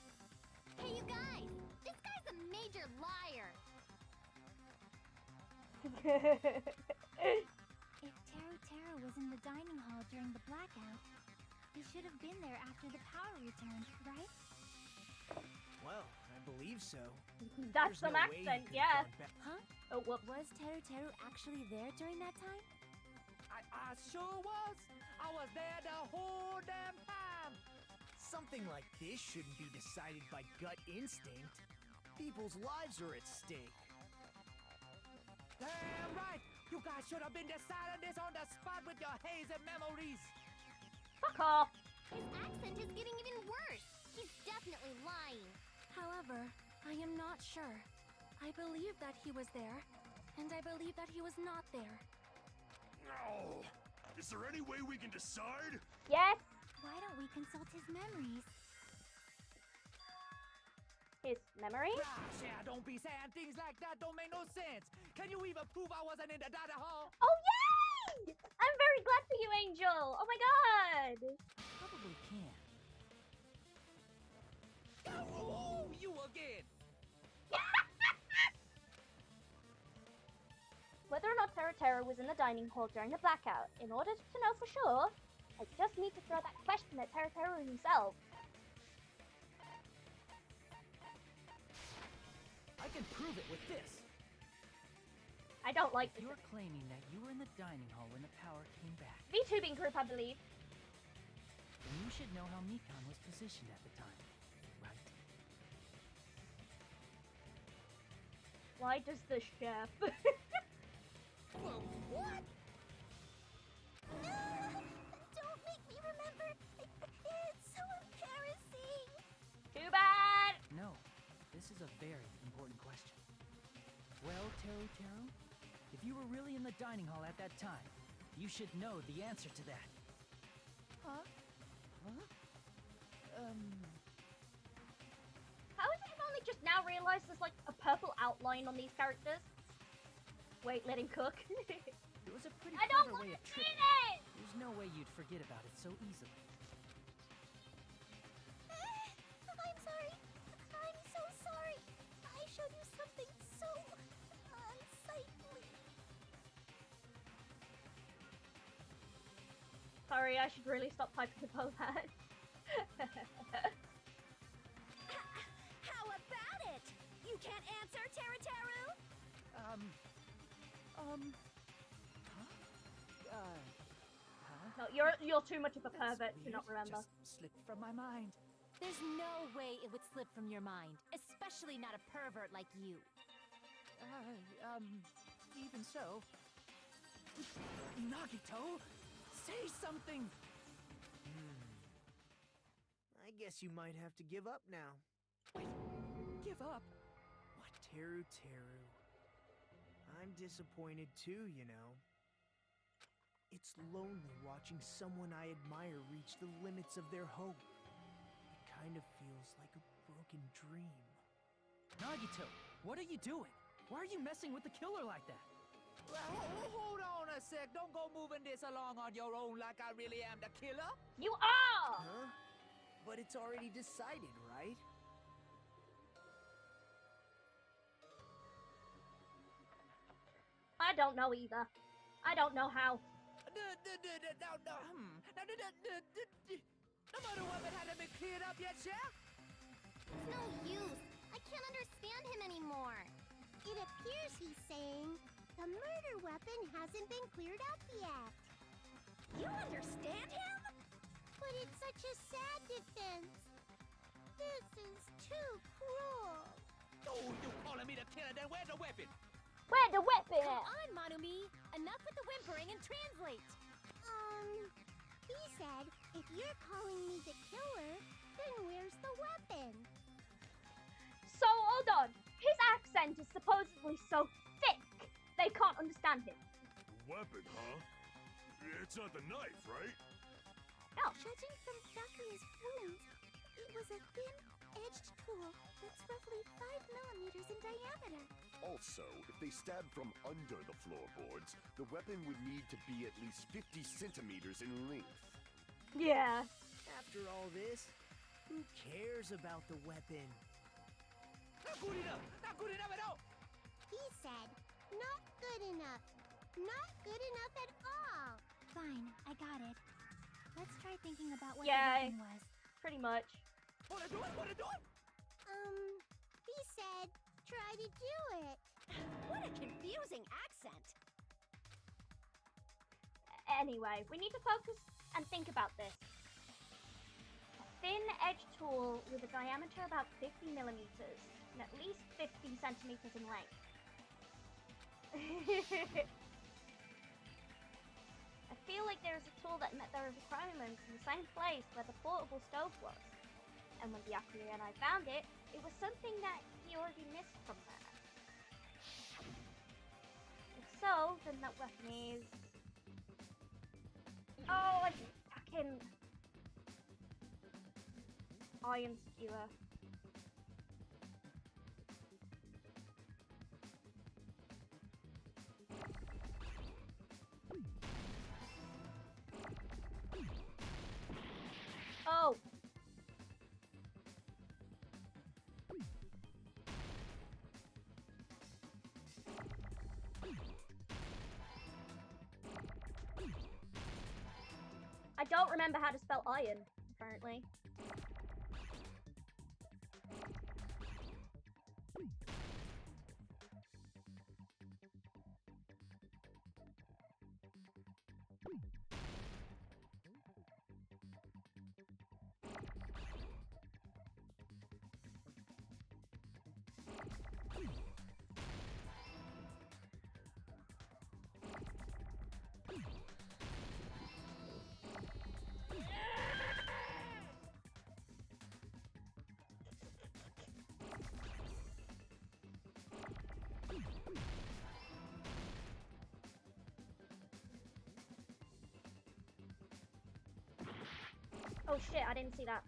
Hey, you guys! This guy's a major liar! If Teru was in the dining hall during the blackout, he should have been there after the power returned, right?
Well, I believe so.
That's
There's
some
no way he
accent,
could've
yeah.
gone back.
Huh?
Oh, whoops.
Was Teru actually there during that time?
I sure was. I was there the whole damn time.
Something like this shouldn't be decided by gut instinct. People's lives are at stake.
Damn right. You guys should have been deciding this on the spot with your hazy memories.
Fuck off.
His accent is getting even worse. He's definitely lying.
However, I am not sure. I believe that he was there, and I believe that he was not there.
Oh, is there any way we can decide?
Yes.
Why don't we consult his memories?
His memory?
Gosh, yeah, don't be saying things like that. Don't make no sense. Can you even prove I wasn't in the dining hall?
Oh, yay! I'm very glad for you, Angel. Oh my god.
Probably can. Oh, you again.
Whether or not Teru was in the dining hall during the blackout, in order to know for sure, I just need to throw that question at Teru himself.
I can prove it with this.
I don't like
If
this.
you're claiming that you were in the dining hall when the power came back,
VTubing group, I believe.
then you should know how Mikan was positioned at the time, right?
Why does the chef?
Well, what?
Don't make me remember. It's so embarrassing.
Too bad.
No, this is a very important question. Well, Teru, if you were really in the dining hall at that time, you should know the answer to that. Huh?
How is it I've only just now realized there's like a purple outline on these characters? Wait, let him cook.
It was a pretty
I don't
clever
want
way
to
of
see
tricking.
it!
There's no way you'd forget about it so easily.
I'm sorry. I'm so sorry. I showed you something so unsightly.
Sorry, I should really stop typing about that.
How about it? You can't answer, Teru?
No, you're too much of a
That's
pervert to
weird.
not remember.
Just slipped from my mind.
There's no way it would slip from your mind, especially not a pervert like you.
Even so. Nagito, say something!
I guess you might have to give up now.
Give up?
What, Teru? I'm disappointed too, you know. It's lonely watching someone I admire reach the limits of their hope. It kind of feels like a broken dream.
Nagito, what are you doing? Why are you messing with the killer like that? Hold on a sec. Don't go moving this along on your own like I really am the killer.
You are!
Huh? But it's already decided, right?
I don't know either. I don't know how.
No matter what, it hadn't been cleared up yet, sir?
It's no use. I can't understand him anymore. It appears he's saying the murder weapon hasn't been cleared up yet.
You understand him?
But it's such a sad defense. This is too cruel.
Oh, you calling me the killer, then where's the weapon?
Where's the weapon
Come
at?
on, Manumi! Enough with the whimpering and translate!
He said, if you're calling me the killer, then where's the weapon?
So, hold on. His accent is supposedly so thick, they can't understand him.
Weapon, huh? It's not the knife, right?
No.
Judging from Sakuya's wounds, it was a thin-edged tool that's roughly 5 millimeters in diameter.
Also, if they stabbed from under the floorboards, the weapon would need to be at least 50 centimeters in length.
Yeah.
After all this, who cares about the weapon?
Not good enough! Not good enough at all!
He said, not good enough. Not good enough at all.
Fine, I got it. Let's try thinking about what
Yeah.
the weapon was.
Pretty much.
Wanna do it? Wanna do it?
He said, try to do it.
What a confusing accent.
Anyway, we need to focus and think about this. A thin-edged tool with a diameter about 50 millimeters and at least 50 centimeters in length. I feel like there is a tool that met their requirements in the same place where the portable stove was. And when Byakuya and I found it, it was something that he already missed from there. If so, then that weapon is... Oh, a fucking... iron skewer. Oh! I don't remember how to spell iron, apparently. Oh shit, I didn't see that.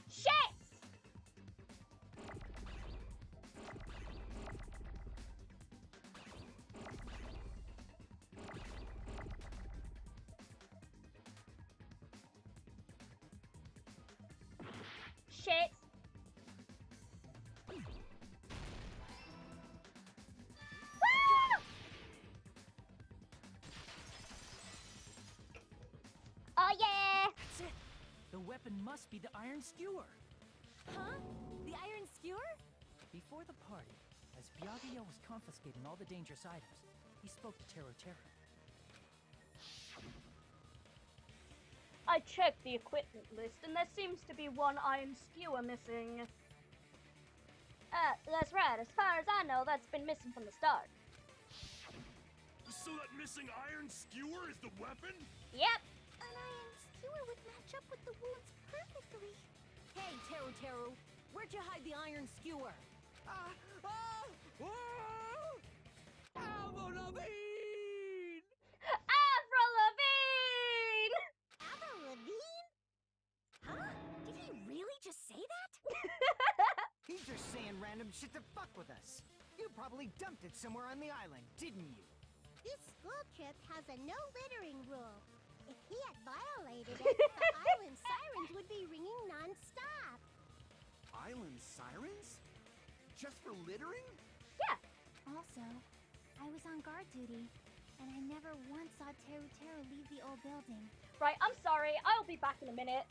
Shit! Shit! Ah! Oh yeah!
That's it! The weapon must be the iron skewer!
Huh? The iron skewer?
Before the party, as Byakuya was confiscating all the dangerous items, he spoke to Tero.
I checked the equipment list and there seems to be one iron skewer missing. That's right. As far as I know, that's been missing from the start.
So that missing iron skewer is the weapon?
Yep.
An iron skewer would match up with the wounds perfectly.
Hey, Tero, where'd you hide the iron skewer?
Avril Lavigne!
Avril Lavigne!
Avril Lavigne?
Huh? Did he really just say that?
He's just saying random shit to fuck with us. You probably dumped it somewhere on the island, didn't you?
This school trip has a no littering rule. If he had violated it, the island sirens would be ringing non-stop.
Island sirens? Just for littering?
Yeah.
Also, I was on guard duty, and I never once saw Teru Teru leave the old building.
Right, I'm sorry. I'll be back in a minute.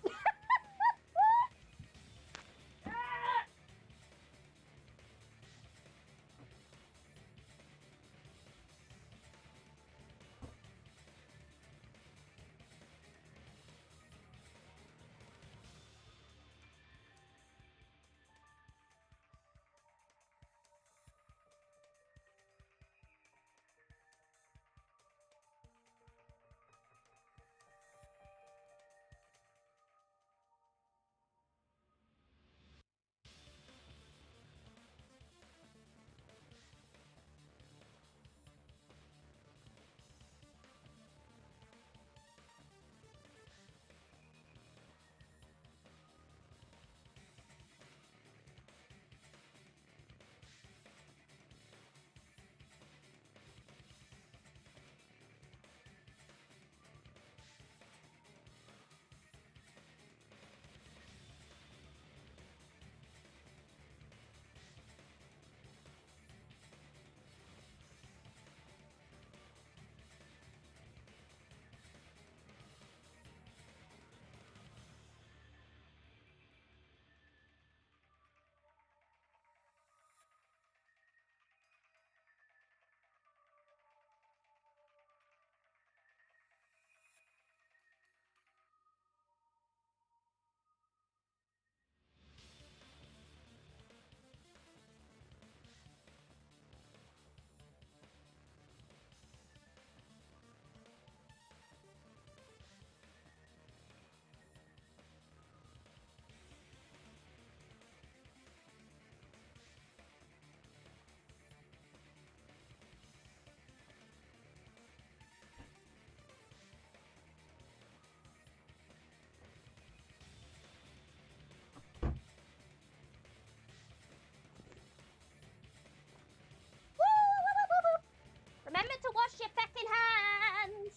Remember to wash your fucking hands!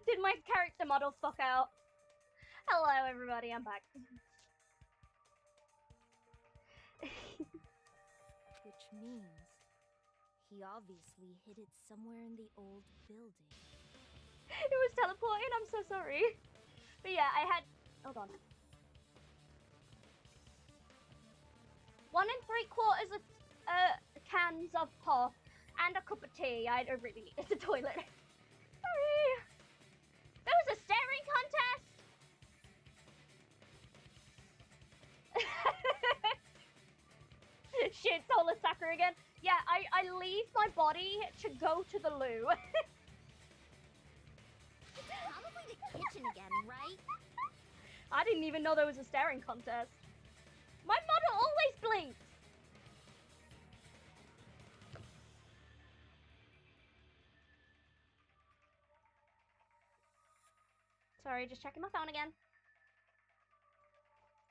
Did my character model fuck out? Hello everybody, I'm back.
Which means he obviously hid it somewhere in the old building.
It was teleporting, I'm so sorry. But yeah, I had... Hold on. 1 3/4 of cans of pop and a cup of tea. I don't really need the toilet. Sorry. There was a staring contest. Shit, Soul Attacker again. Yeah, I leave my body to go to the loo.
Probably the kitchen again, right?
I didn't even know there was a staring contest. My model always blinks. Sorry, just checking my phone again.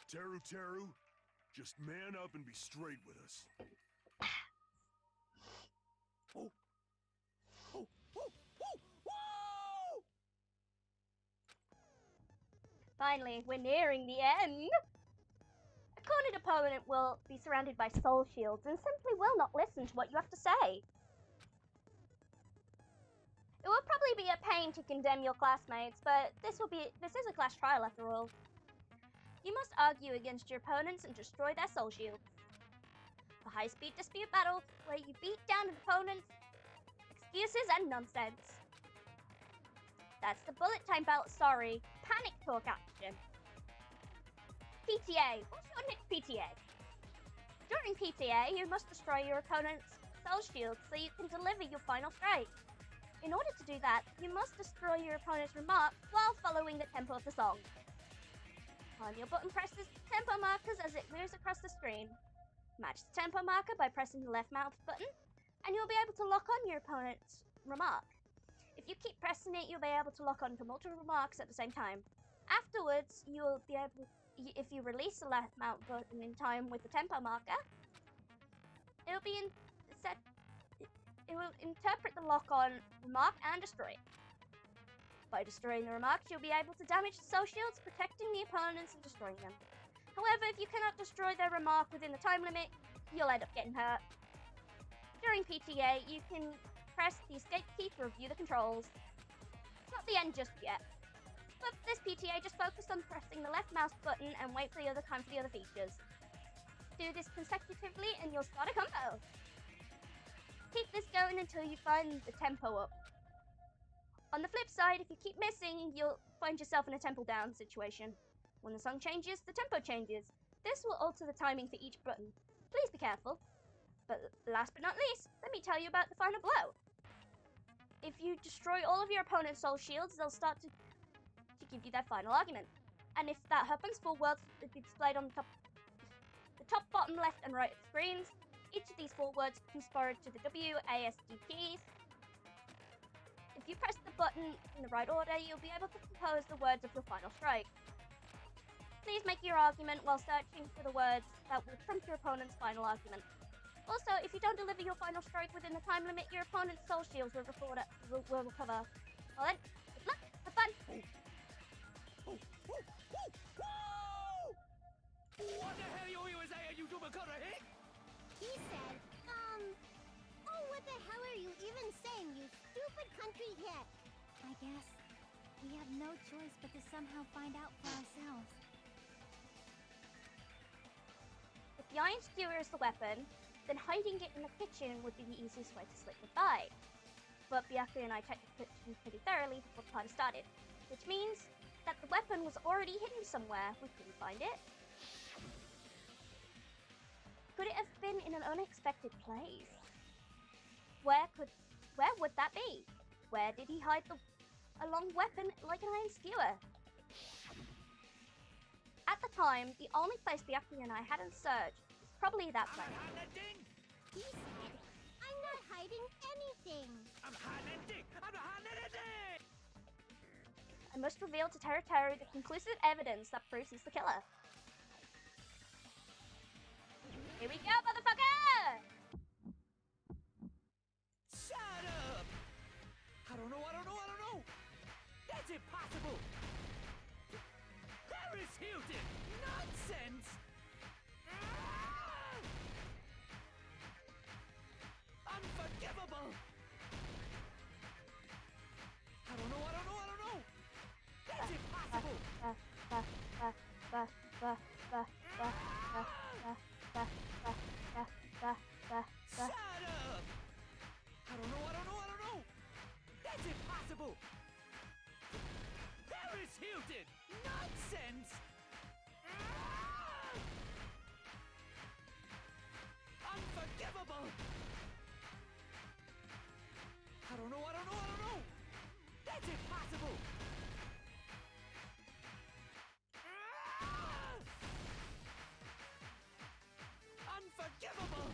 Teru Teru, just man up and be straight with us. Oh. Oh, oh, oh, whoa!
Finally, we're nearing the end. A cornered opponent will be surrounded by soul shields and simply will not listen to what you have to say. It will probably be a pain to condemn your classmates, but this is a class trial after all. You must argue against your opponents and destroy their soul shields. A high-speed dispute battle where you beat down an opponent's excuses and nonsense. That's the bullet time belt, sorry. Panic talk action. PTA. What's your next PTA? During PTA, you must destroy your opponent's soul shield so you can deliver your final strike. In order to do that, you must destroy your opponent's remark while following the tempo of the song. Time your button presses tempo markers as it moves across the screen. Match the tempo marker by pressing the left mouse button, and you'll be able to lock on your opponent's remark. If you keep pressing it, you'll be able to lock on to multiple remarks at the same time. Afterwards, you'll be able if you release the left mount button in time with the tempo marker, it'll be it will interpret the lock-on remark and destroy it. By destroying the remarks, you'll be able to damage the soul shields, protecting the opponents and destroying them. However, if you cannot destroy their remark within the time limit, you'll end up getting hurt. During PTA, you can press the escape key to review the controls. It's not the end just yet. But for this PTA, just focus on pressing the left mouse button and wait for the other time for the other features. Do this consecutively and you'll start a combo. Keep this going until you find the tempo up. On the flip side, if you keep missing, you'll find yourself in a tempo down situation. When the song changes, the tempo changes. This will alter the timing for each button. Please be careful. But last but not least, let me tell you about the final blow. If you destroy all of your opponent's soul shields, they'll start to give you their final argument. And if that happens, 4 words will be displayed on the top, bottom, left, and right screens. Each of these 4 words correspond to the W, A, S, D keys. If you press the button in the right order, you'll be able to compose the words of your final strike. Please make your argument while searching for the words that will trump your opponent's final argument. Also, if you don't deliver your final strike within the time limit, your opponent's soul shields will recover. Well then, good luck, have fun!
What the hell you was saying, you Jubakura hick?
He said, oh, what the hell are you even saying, you stupid country hick?
I guess we have no choice but to somehow find out for ourselves.
If the iron skewer is the weapon, then hiding it in the kitchen would be the easiest way to slip goodbye. But Byaku and I checked the kitchen pretty thoroughly before the party started, which means that the weapon was already hidden somewhere. We couldn't find it. Could it have been in an unexpected place? Where would that be? Where did he hide a long weapon like an iron skewer? At the time, the only place Byaku and I hadn't searched was probably that place.
He said, I'm not hiding anything.
I'm hiding anything. I'm not hiding anything.
I must reveal to Teru the conclusive evidence that proves he's the killer. Here we go, motherfucker!
Shut up! I don't know. That's impossible! Paris Hilton! Nonsense! Unforgivable! I don't know. That's impossible! Shut up! I don't know. That's impossible! Paris Hilton! Nonsense! Unforgivable! I don't know. That's impossible! Unforgivable!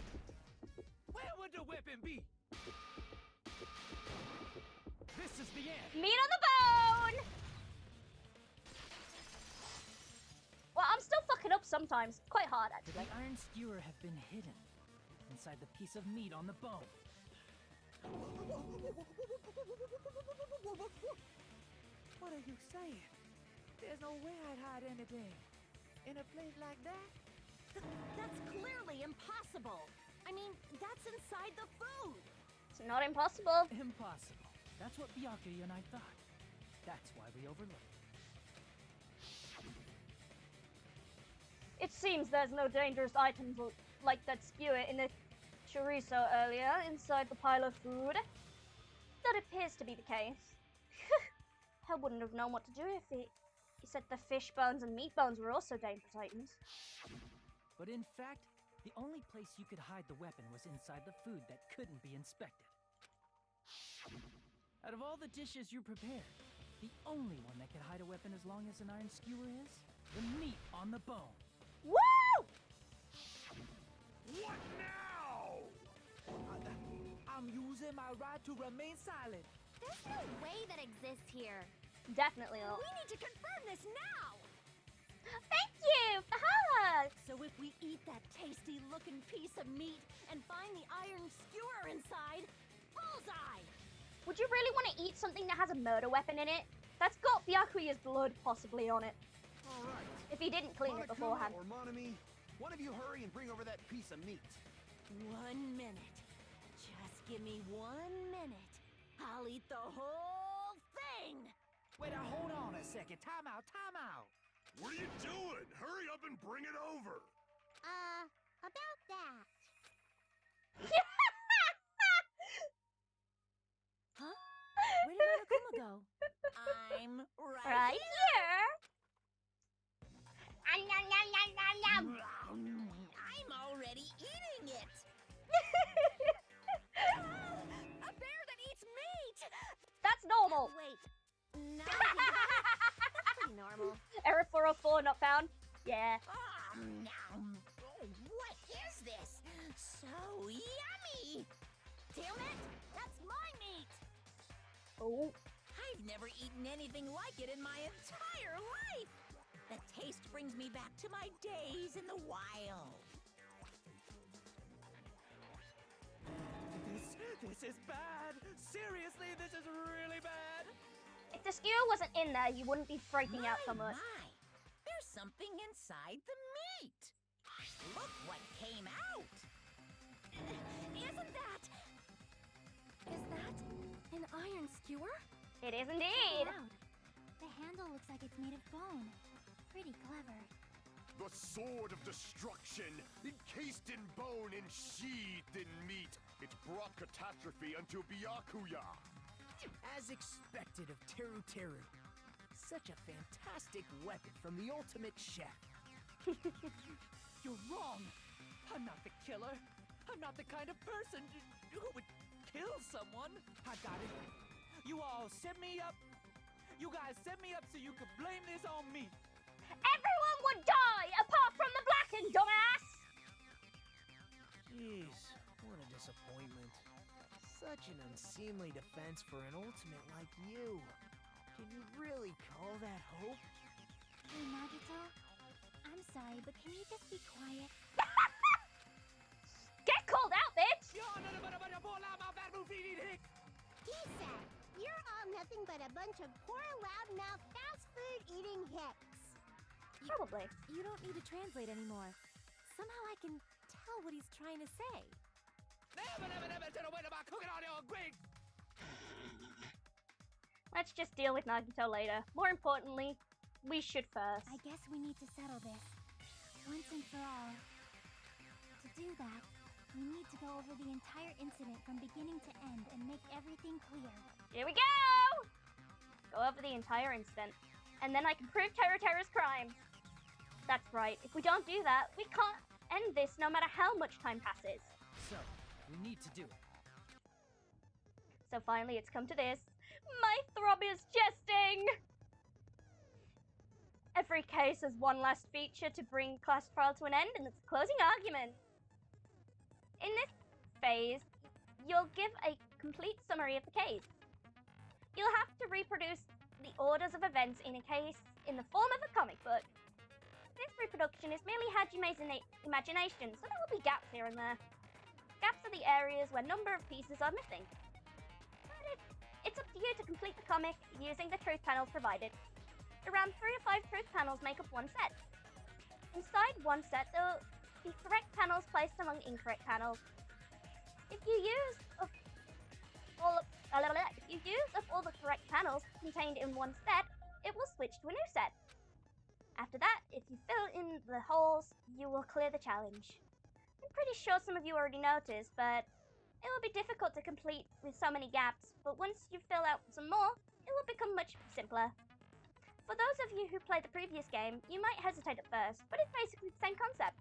Where would the weapon be? This is the end.
Meat on the bone! Well, I'm still fucking up sometimes. Quite hard,
Could
actually.
the iron skewer have been hidden inside the piece of meat on the bone?
What are you saying? There's no way I'd hide anything in a place like that.
That's clearly impossible. I mean, that's inside the food.
It's not impossible.
Impossible. That's what Byaku and I thought. That's why we overlooked it.
It seems there's no dangerous items like that skewer in the chorizo earlier inside the pile of food. That appears to be the case. I wouldn't have known what to do if he said the fish bones and meat bones were also dangerous items.
But in fact, the only place you could hide the weapon was inside the food that couldn't be inspected. Out of all the dishes you prepared, the only one that could hide a weapon as long as an iron skewer is the meat on the bone.
Woo!
What now?
I'm using my right to remain silent.
There's no way that exists here.
Definitely not.
We need to confirm this now!
Thank you for the hug!
So if we eat that tasty-looking piece of meat and find the iron skewer inside, bullseye!
Would you really want to eat something that has a murder weapon in it? That's got Byakuya's blood possibly on it.
All right.
If he didn't clean it
Monokuma
beforehand.
or Monami, one of you hurry and bring over that piece of meat.
1 minute. Just give me 1 minute. I'll eat the whole thing!
Wait, now hold on a second. Time out, time out.
What are you doing? Hurry up and bring it over.
About that.
Huh? Where did Monokuma go? I'm
Right here.
I'm already eating it.
A bear that eats meat!
That's normal.
Wait. Now that's pretty normal.
Error 404 not found. Yeah.
What is this? So yummy!
Damn it! That's my meat!
Oh.
I've never eaten anything like it in my entire life. The taste brings me back to my days in the wild.
This is bad. Seriously, this is really bad.
If the skewer wasn't in there, you wouldn't be freaking out so much.
My, there's something inside the meat. Look what came out.
Isn't that... Is that an iron skewer?
It is indeed.
Wow. The handle looks like it's made of bone. Pretty clever.
The sword of destruction, encased in bone and sheathed in meat. It brought catastrophe unto Byakuya.
As expected of Teru Teru. Such a fantastic weapon from the ultimate chef.
You're wrong. I'm not the killer. I'm not the kind of person who would kill someone. I got it. You all set me up. You guys set me up so you could blame this on me.
Everyone would die apart from the Blackened, dumbass!
Jeez, what a disappointment. Such an unseemly defense for an ultimate like you. Can you really call that hope?
Hey, Nagito. I'm sorry, but can you just be quiet?
Get called out, bitch!
He said, you're all nothing but a bunch of poor, loudmouth, fast food eating hicks.
Probably.
You don't need to translate anymore. Somehow I can tell what he's trying to say.
Let's just deal with Nagito later. More importantly, we should first.
I guess we need to settle this. Once and for all. To do that, we need to go over the entire incident from beginning to end and make everything clear.
Here we go! Go over the entire incident. And then I can prove Teru Teru's crime. That's right. If we don't do that, we can't end this no matter how much time passes.
So, we need to do it.
So finally it's come to this. My throb is jesting! Every case has one last feature to bring class trial to an end, and it's a closing argument. In this phase, you'll give a complete summary of the case. You'll have to reproduce the orders of events in a case in the form of a comic book. This reproduction is merely Hajime's imagination, so there will be gaps here and there. Gaps are the areas where number of pieces are missing. But it's up to you to complete the comic using the truth panels provided. Around 3 or 5 truth panels make up one set. Inside one set, there will be correct panels placed among incorrect panels. If you use up all the correct panels contained in one set, it will switch to a new set. After that, if you fill in the holes, you will clear the challenge. I'm pretty sure some of you already noticed, but it will be difficult to complete with so many gaps, but once you fill out some more, it will become much simpler. For those of you who played the previous game, you might hesitate at first, but it's basically the same concept.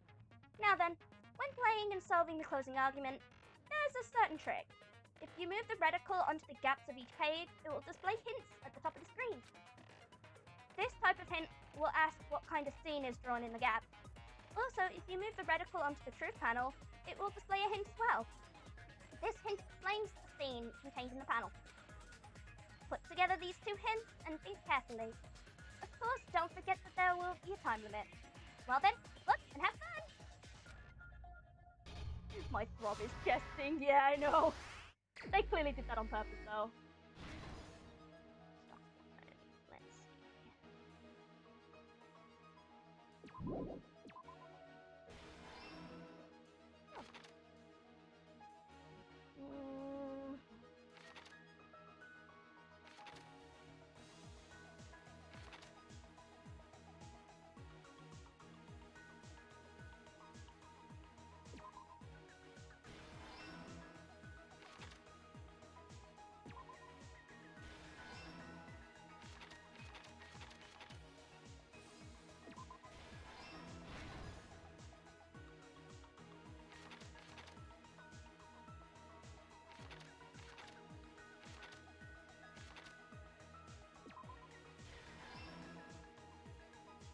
Now then, when playing and solving the closing argument, there's a certain trick. If you move the reticle onto the gaps of each page, it will display hints at the top of the screen. This type of hint will ask what kind of scene is drawn in the gap. Also, if you move the reticle onto the truth panel, it will display a hint as well. This hint explains the scene contained in the panel. Put together these two hints and think carefully. Of course, don't forget that there will be a time limit. Well then, look and have fun! My throb is chesting, yeah, I know. They clearly did that on purpose, though. Let's see.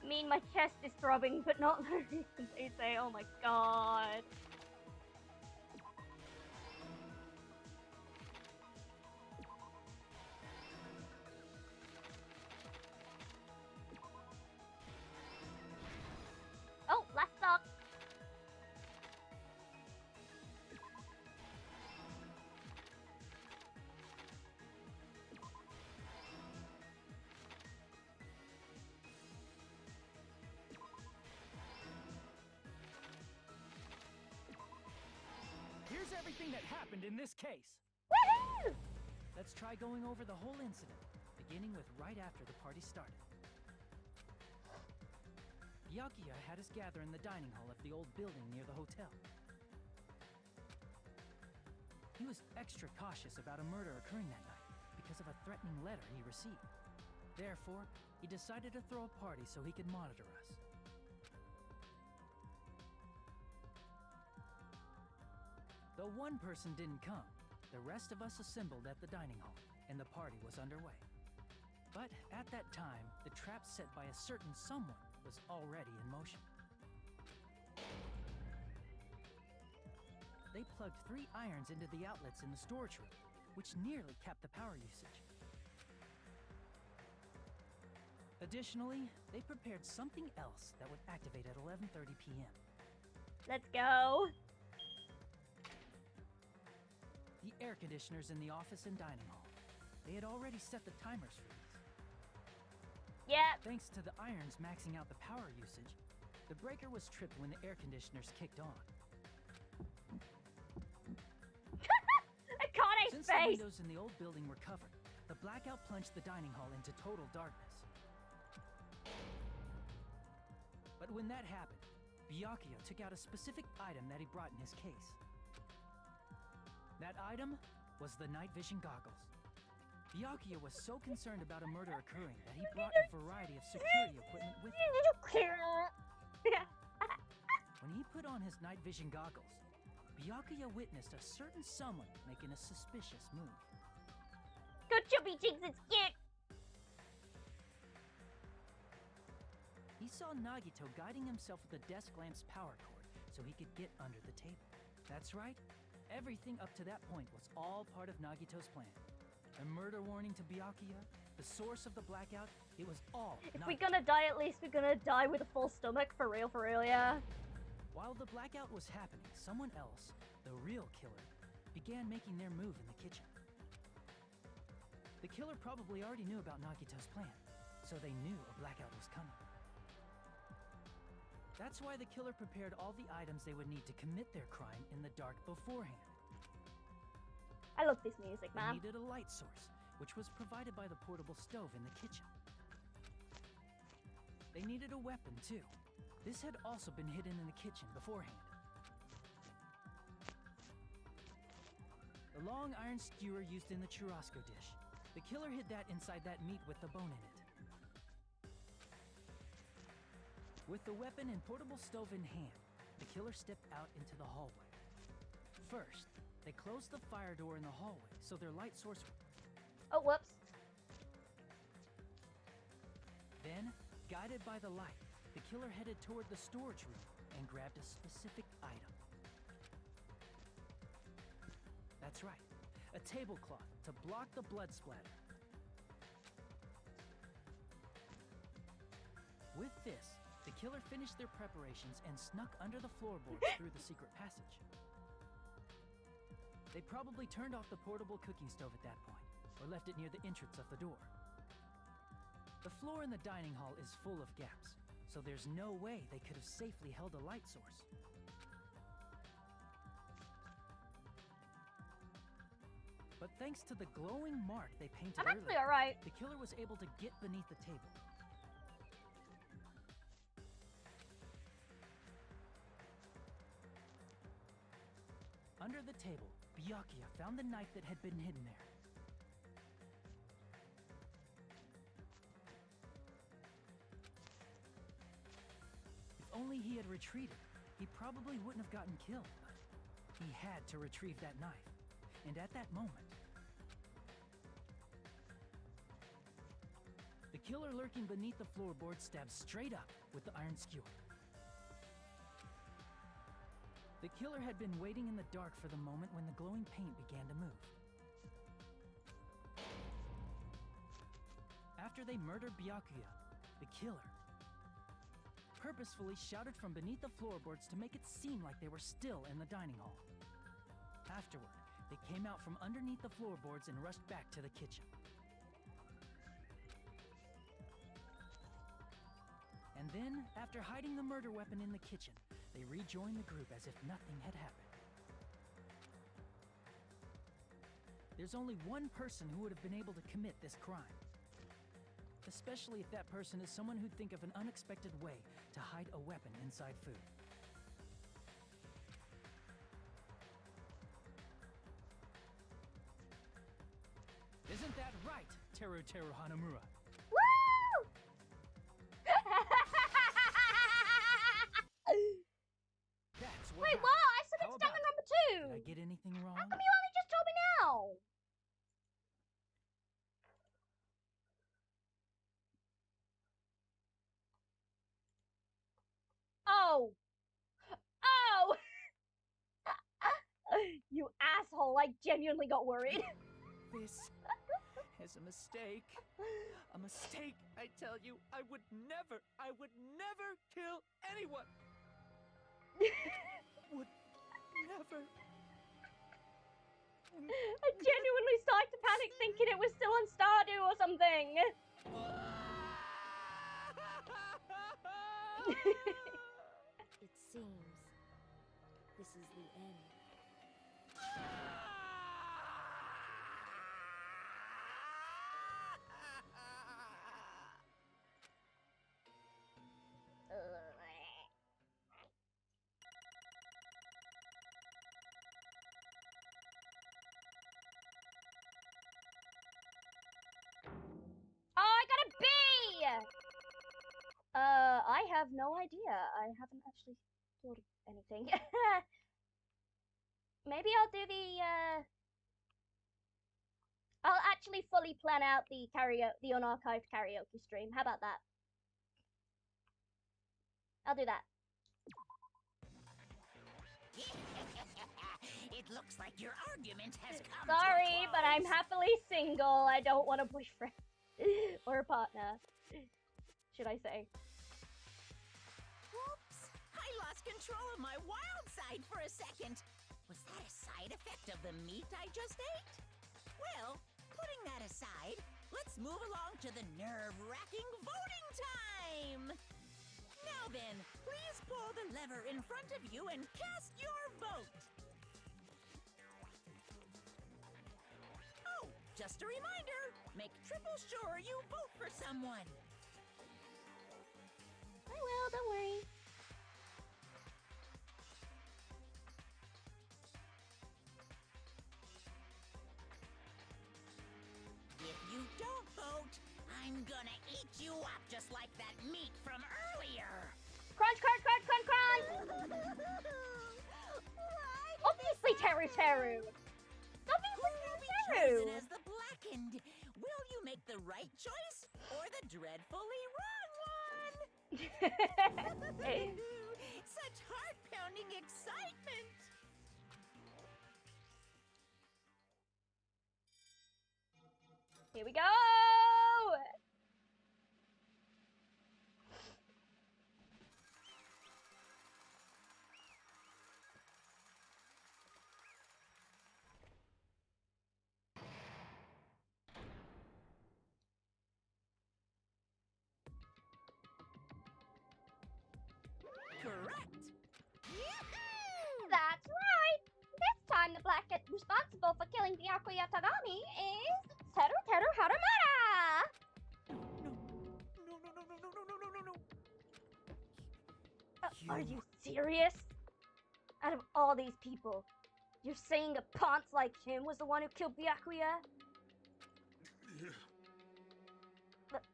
I mean, my chest is throbbing, but not the reason they say, oh my god. Oh, last stop.
Here's everything that happened in this case.
Woohoo!
Let's try going over the whole incident, beginning with right after the party started. Byakuya had us gather in the dining hall of the old building near the hotel. He was extra cautious about a murder occurring that night because of a threatening letter he received. Therefore, he decided to throw a party so he could monitor us. Though one person didn't come, the rest of us assembled at the dining hall, and the party was underway. But at that time, the trap set by a certain someone was already in motion. They plugged 3 irons into the outlets in the storage room, which nearly capped the power usage. Additionally, they prepared something else that would activate at 11:30 p.m.
Let's go.
The air conditioners in the office and dining hall. They had already set the timers for these.
Yeah.
Thanks to the irons maxing out the power usage, the breaker was tripped when the air conditioners kicked on.
Akane's
Since
face!
the windows in the old building were covered, the blackout plunged the dining hall into total darkness. But when that happened, Byakuya took out a specific item that he brought in his case. That item was the night vision goggles. Byakuya was so concerned about a murder occurring that he brought a variety of security equipment with him. When he put on his night vision goggles, Byakuya witnessed a certain someone making a suspicious move.
Good chubby cheeks, it's cute!
He saw Nagito guiding himself with the desk lamp's power cord so he could get under the table. That's right. Everything up to that point was all part of Nagito's plan. A murder warning to Byakuya, the source of the blackout, it was all
If
Nagito.
we're gonna die, at least we're gonna die with a full stomach, for real, yeah.
While the blackout was happening, someone else, the real killer, began making their move in the kitchen. The killer probably already knew about Nagito's plan, so they knew a blackout was coming. That's why the killer prepared all the items they would need to commit their crime in the dark beforehand.
I love this music,
They
man.
needed a light source, which was provided by the portable stove in the kitchen. They needed a weapon, too. This had also been hidden in the kitchen beforehand. The long iron skewer used in the churrasco dish. The killer hid that inside that meat with the bone in it. With the weapon and portable stove in hand, the killer stepped out into the hallway. First, they closed the fire door in the hallway so their light source...
Oh, whoops.
Then, guided by the light, the killer headed toward the storage room and grabbed a specific item. That's right, a tablecloth to block the blood splatter. With this, the killer finished their preparations and snuck under the floorboards through the secret passage. They probably turned off the portable cooking stove at that point, or left it near the entrance of the door. The floor in the dining hall is full of gaps, so there's no way they could have safely held a light source. But thanks to the glowing mark they painted
I'm actually
earlier,
alright.
the killer was able to get beneath the table. Under the table, Byakuya found the knife that had been hidden there. If only he had retreated, he probably wouldn't have gotten killed. But he had to retrieve that knife. And at that moment, the killer lurking beneath the floorboard stabbed straight up with the iron skewer. The killer had been waiting in the dark for the moment when the glowing paint began to move. After they murdered Byakuya, the killer purposefully shouted from beneath the floorboards to make it seem like they were still in the dining hall. Afterward, they came out from underneath the floorboards and rushed back to the kitchen. And then, after hiding the murder weapon in the kitchen, they rejoined the group as if nothing had happened. There's only one person who would have been able to commit this crime. Especially if that person is someone who'd think of an unexpected way to hide a weapon inside food. Isn't that right, Teru Hanamura?
Woo!
That's what
Wait,
happened.
what? I said
How
it's
about
Danganronpa
it?
2!
Did I get anything wrong?
How come you only just told me now? Oh! Oh! You asshole, I genuinely got worried.
This is a mistake. A mistake, I tell you. I would never kill anyone. Would never.
I genuinely started to panic thinking it was still on Stardew or something.
It seems this is the end.
Oh, I got a B! I have no idea. I haven't actually thought of anything. Maybe I'll do the, I'll actually fully plan out the unarchived karaoke stream. How about that? I'll do that.
It looks like your argument has come
Sorry,
to a
but I'm
close.
happily single. I don't want a boyfriend or a partner, should I say.
Whoops! I lost control of my wild side for a second. Was that a side effect of the meat I just ate? Well, putting that aside, let's move along to the nerve-wracking voting time! Now then, please pull the lever in front of you and cast your vote! Oh, just a reminder, make triple sure you vote for someone.
I will, don't worry.
If you don't vote, I'm gonna eat you up just like that meat from earlier.
Crunch, crunch, crunch, crunch, crunch! Obviously, Teru Teru! Obviously,
Who will be
Teru
chosen
Teru!
as the blackened? Will you make the right choice or the dreadfully wrong one? Such heart-pounding excitement!
Here we go! black cat responsible for killing Byakuya Tagami is Teru Teru Harumara!
No.
Are you serious? Out of all these people, you're saying a ponce like him was the one who killed Byakuya?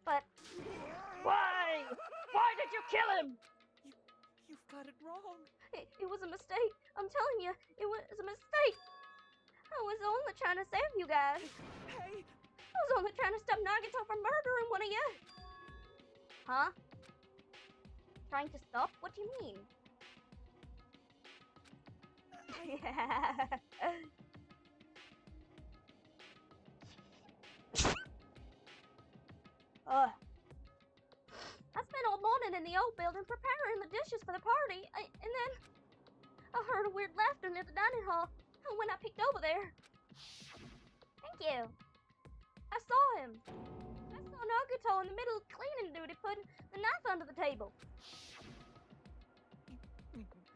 But why? Why did you kill him?
You've got it wrong.
It was a mistake. I'm telling you, it was a mistake. I was only trying to save you guys.
Hey!
I was only trying to stop Nagito from murdering one of you. Huh? Trying to stop? What do you mean? I spent all morning in the old building preparing the dishes for the party, and then I heard a weird laughter near the dining hall. And when I peeked over there, thank you, I saw him. I saw Nagito in the middle of cleaning duty putting the knife under the table.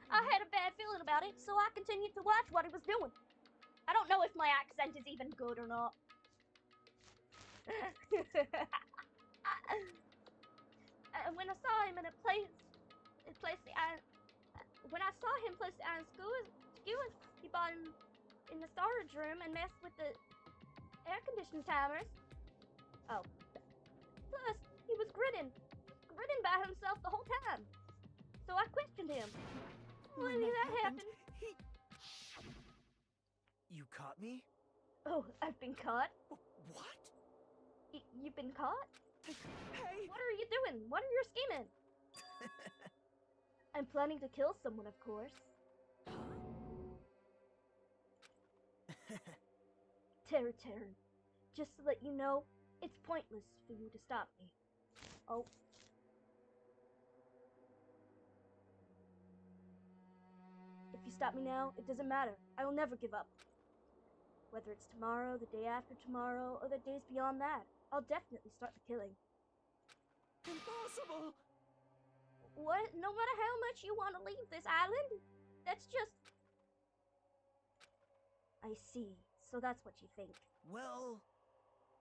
I had a bad feeling about it, so I continued to watch what he was doing. I don't know if my accent is even good or not. When I saw him in a place when I saw him place the iron skewers, he bought him in the storage room and messed with the air conditioning timers. Oh. Plus, he was grinning by himself the whole time. So I questioned him. When that happened?
You caught me?
Oh, I've been caught?
What?
You've been caught?
Hey!
What are you doing? What are you scheming? I'm planning to kill someone, of course. Teru, just to let you know, it's pointless for you to stop me. Oh. If you stop me now, it doesn't matter. I will never give up. Whether it's tomorrow, the day after tomorrow, or the days beyond that, I'll definitely start the killing.
Impossible!
What? No matter how much you want to leave this island? That's just... I see. So that's what you think.
Well...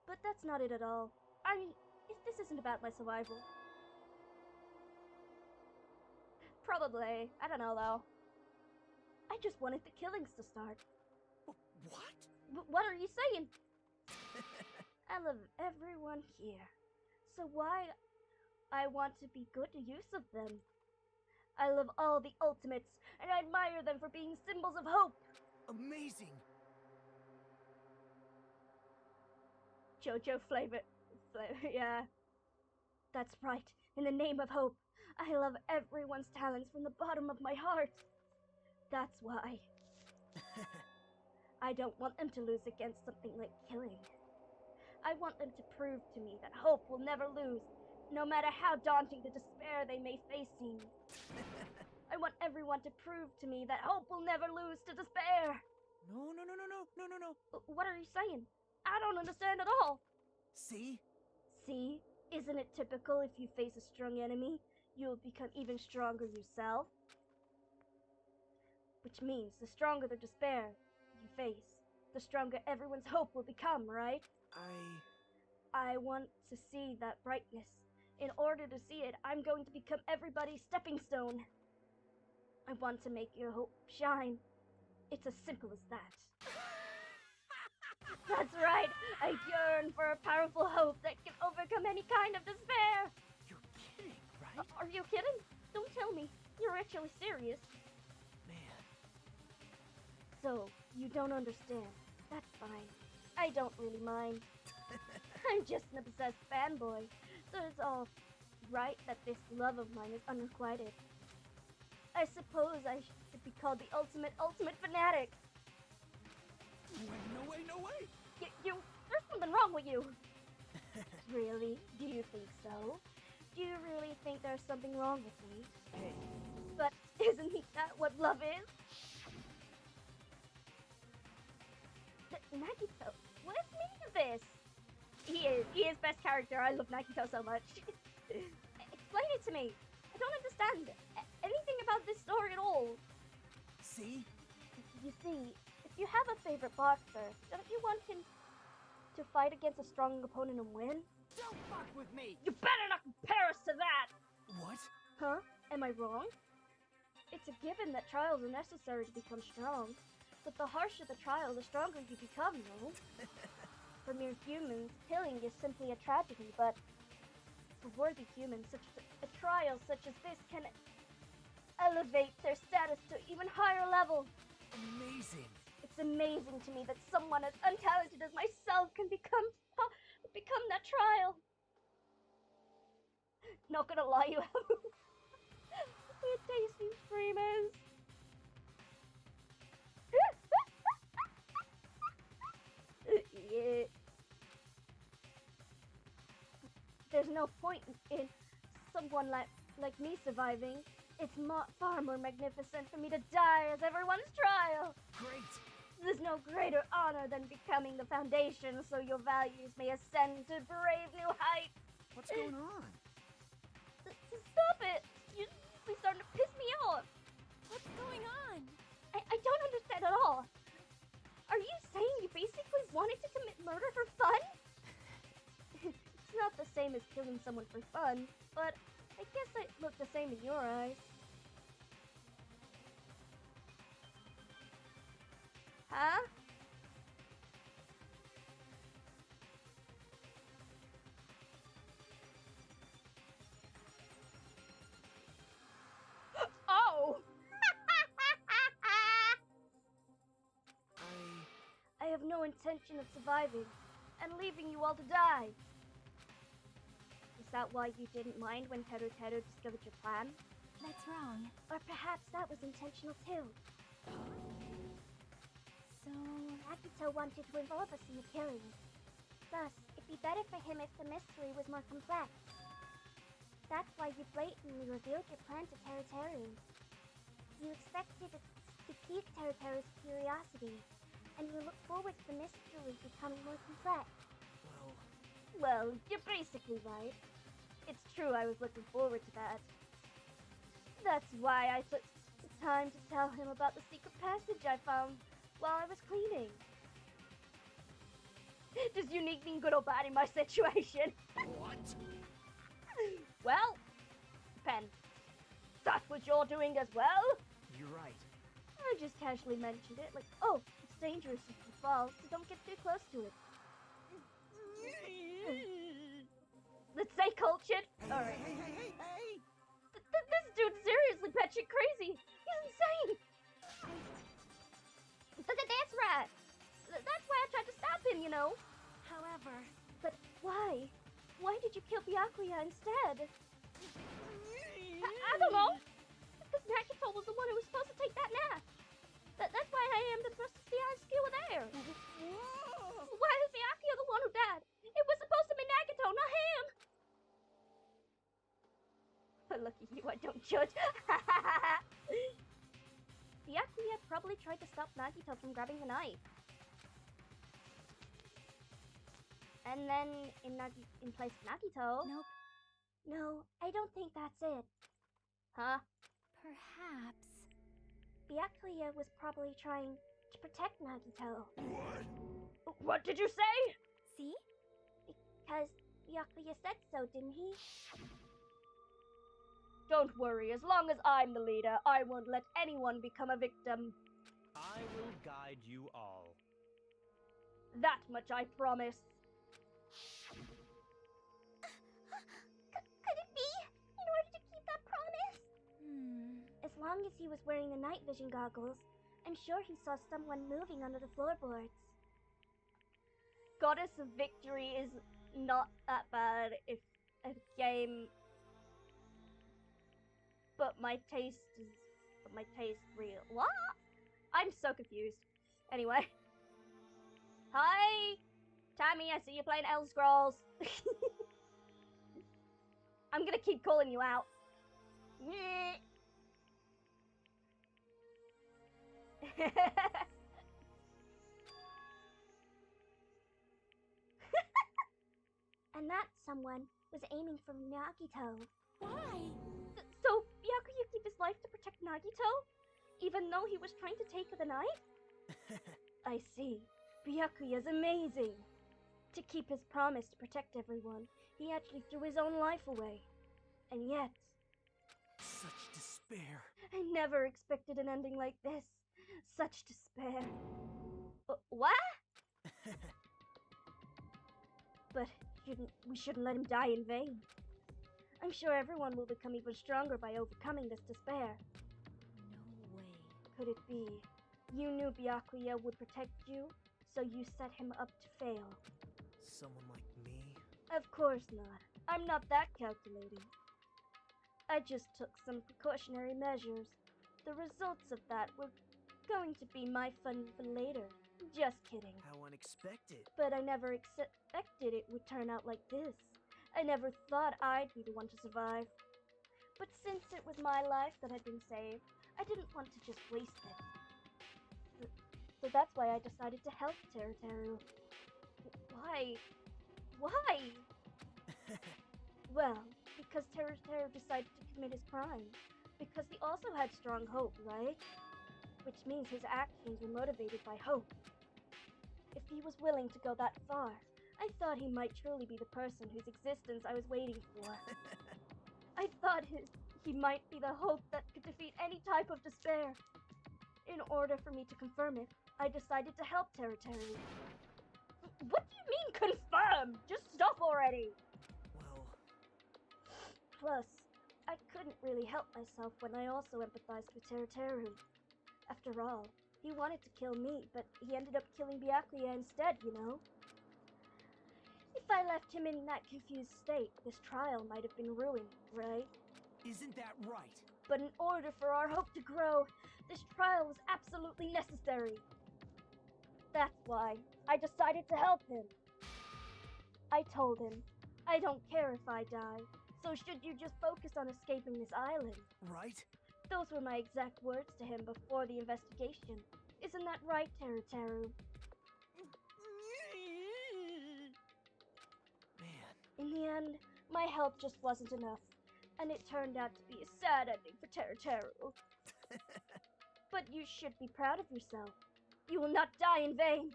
But that's not it at all. I mean, this isn't about my survival. Probably. I don't know, though. I just wanted the killings to start.
What?
What are you saying? I love everyone here. So why I want to be good use of them? I love all the ultimates, and I admire them for being symbols of hope.
Amazing!
JoJo flavor, yeah. That's right, in the name of hope. I love everyone's talents from the bottom of my heart. That's why. I don't want them to lose against something like killing. I want them to prove to me that hope will never lose, no matter how daunting the despair they may face seem. I want everyone to prove to me that hope will never lose to despair.
No.
What are you saying? I don't understand at all.
See?
See? Isn't it typical if you face a strong enemy, you'll become even stronger yourself? Which means the stronger the despair you face, the stronger everyone's hope will become, right? I want to see that brightness. In order to see it, I'm going to become everybody's stepping stone. I want to make your hope shine. It's as simple as that. That's right. I yearn for a powerful hope that can overcome any kind of despair.
You're kidding, right?
Are you kidding? Don't tell me. You're actually serious.
Man.
So, you don't understand. That's fine. I don't really mind. I'm just an obsessed fanboy. So it's all right that this love of mine is unrequited. I suppose I should be called the ultimate fanatic.
No way!
There's something wrong with you. Really? Do you think so? Do you really think there's something wrong with me?
Hey.
But isn't that what love is? Nagito, what is the meaning of this? He is best character. I love Nagito so much. Explain it to me. I don't understand anything about this story at all.
See?
You see, it's You have a favorite boxer. Don't you want him to fight against a strong opponent and win?
Don't fuck with me!
You better not compare us to that!
What?
Huh? Am I wrong? It's a given that trials are necessary to become strong. But the harsher the trial, the stronger you become, no? For mere humans, killing is simply a tragedy, but for worthy humans, such a trial such as this can elevate their status to even higher level.
Amazing.
It's amazing to me that someone as untalented as myself can become that trial. Not gonna lie, you have weird tasting screamers. Yeah. There's no point in someone like me surviving. It's far more magnificent for me to die as everyone's trial.
Great.
There's no greater honor than becoming the foundation so your values may ascend to brave new heights.
What's going on?
Stop it! You're starting to piss me off.
What's going on?
I don't understand at all. Are you saying you basically wanted to commit murder for fun? It's not the same as killing someone for fun, but I guess it looked the same in your eyes. Huh? Oh! I have no intention of surviving and leaving you all to die. Is that why you didn't mind when Teru discovered your plan?
That's wrong.
Or perhaps that was intentional too.
So,
Akito wanted to involve us in the killing. Thus, it'd be better for him if the mystery was more complex. That's why you blatantly revealed your plan to Teru. You expected to pique Teru's curiosity, and you look forward to the mystery becoming more complex.
Well, you're basically right. It's true I was looking forward to that. That's why I took the time to tell him about the secret passage I found while I was cleaning. Does unique mean good or bad in my situation?
What?
Well, depends. That's what you're doing as well?
You're right.
I just casually mentioned it, like, oh, it's dangerous if you fall, so don't get too close to it. Let's say cultured. Alright.
Hey!
This dude's seriously batshit crazy. He's insane. That's right. That's why I tried to stop him, you know.
However...
But why? Why did you kill Byakuya instead? I don't know. Because Nakito was the one who was supposed to take that nap. That's why I am the first to see Asuki were there. Why is Byakuya the one who died? It was supposed to be Nagito, not him. Look at you, I don't judge. Byakuya probably tried to stop Nagito from grabbing the knife. And then, in place of Nagito...
Nope.
No, I don't think that's it. Huh?
Perhaps.
Byakuya was probably trying to protect Nagito.
What?
What did you say?
See?
Because Byakuya said so, didn't he? Don't worry, as long as I'm the leader, I won't let anyone become a victim.
I will guide you all.
That much I promise.
Could it be? In order to keep that promise?
As long as he was wearing the night vision goggles, I'm sure he saw someone moving under the floorboards. Goddess of Victory is not that bad if a game... But my taste real. What? I'm so confused. Anyway. Hi! Tammy, I see you playing Elder Scrolls. I'm gonna keep calling you out.
And that someone was aiming for Nagito.
Why?
So, Byakuya keep his life to protect Nagito? Even though he was trying to take the knife? I see. Byakuya's amazing. To keep his promise to protect everyone, he actually threw his own life away. And yet...
Such despair.
I never expected an ending like this. Such despair. What? But we shouldn't let him die in vain. I'm sure everyone will become even stronger by overcoming this despair.
No way.
Could it be you knew Byakuya would protect you, so you set him up to fail?
Someone like me?
Of course not. I'm not that calculating. I just took some precautionary measures. The results of that were going to be my fun for later. Just kidding.
How unexpected.
But I never expected it would turn out like this. I never thought I'd be the one to survive. But since it was my life that had been saved, I didn't want to just waste it. So that's why I decided to help Teruteru. Why? Why? Well, because Teruteru decided to commit his crime. Because he also had strong hope, right? Which means his actions were motivated by hope. If he was willing to go that far, I thought he might truly be the person whose existence I was waiting for. I thought he might be the hope that could defeat any type of despair. In order for me to confirm it, I decided to help Teruteru. What do you mean, confirm? Just stop already!
Well...
Plus, I couldn't really help myself when I also empathized with Teruteru. After all, he wanted to kill me, but he ended up killing Byakuya instead, you know? If I left him in that confused state, this trial might have been ruined, right?
Isn't that right?
But in order for our hope to grow, this trial was absolutely necessary. That's why I decided to help him. I told him, I don't care if I die, so should you just focus on escaping this island?
Right?
Those were my exact words to him before the investigation. Isn't that right, Teruteru?
Man.
In the end, my help just wasn't enough, and it turned out to be a sad ending for Teruteru. But you should be proud of yourself. You will not die in vain.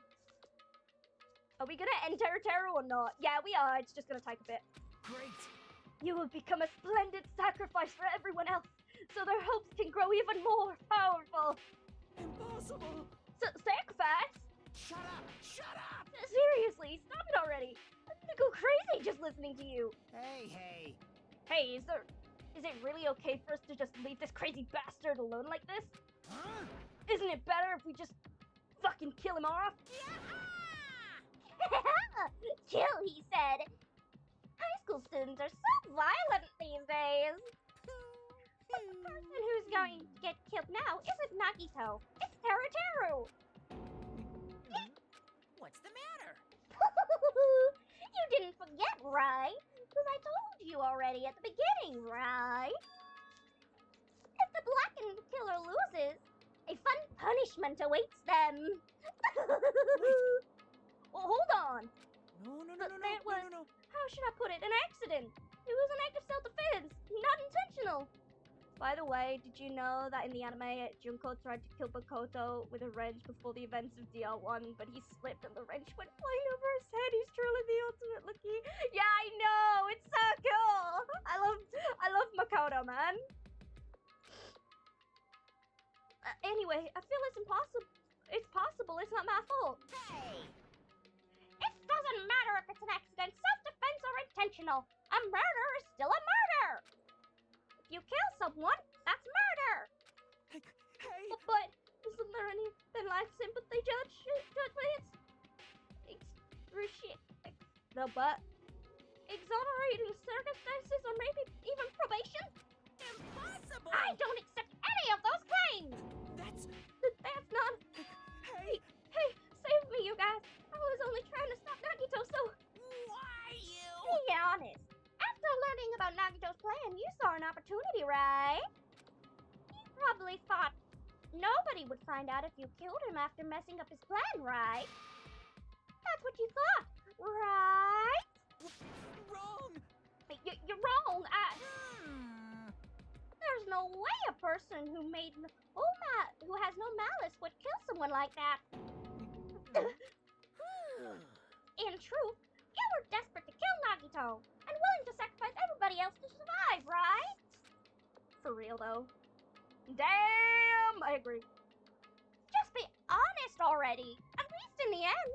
Are we gonna end Teruteru or not? Yeah, we are. It's just gonna take a bit.
Great.
You will become a splendid sacrifice for everyone else, so their hopes can grow even more powerful.
Impossible.
Sacrifice?
Shut up! Shut up!
Seriously, stop it already. I'm gonna go crazy just listening to you.
Hey.
Hey, is it really okay for us to just leave this crazy bastard alone like this?
Huh?
Isn't it better if we just fucking kill him off?
Kill, he said. High school students are so violent these days. The person who's going to get killed now isn't Nagito. It's Teruteru.
What's the matter?
You didn't forget, right? Because I told you already at the beginning, right? If the blackened killer loses, a fun punishment awaits them.
Well, hold on.
No.
How should I put it? An accident. It was an act of self-defense, not intentional. By the way, did you know that in the anime, Junko tried to kill Makoto with a wrench before the events of DR1, but he slipped and the wrench went flying over his head? He's truly the ultimate Lucky. Yeah, I know. It's so cool. I love Makoto, man. Anyway, I feel it's impossible. It's possible. It's not my fault.
Hey!
It doesn't matter if it's an accident, self-defense, or intentional. A murder is still a murder. If you kill someone, that's murder.
Hey!
But isn't there anything like sympathy, judgments? No, but exonerating circumstances, or maybe even probation?
Impossible!
I don't accept any of those claims.
That's not. Hey, save me, you guys. I was only trying to stop Nagito, so.
Why you?
Be honest. After learning about Nagito's plan, you saw an opportunity, right? You probably thought nobody would find out if you killed him after messing up his plan, right? That's what you thought, right?
Wrong!
You're wrong. There's no way a person who has no malice would kill someone like that.
In truth, you were desperate to kill Nagito and willing to sacrifice everybody else to survive, right? For real, though. Damn, I agree. Just be honest already, at least in the end.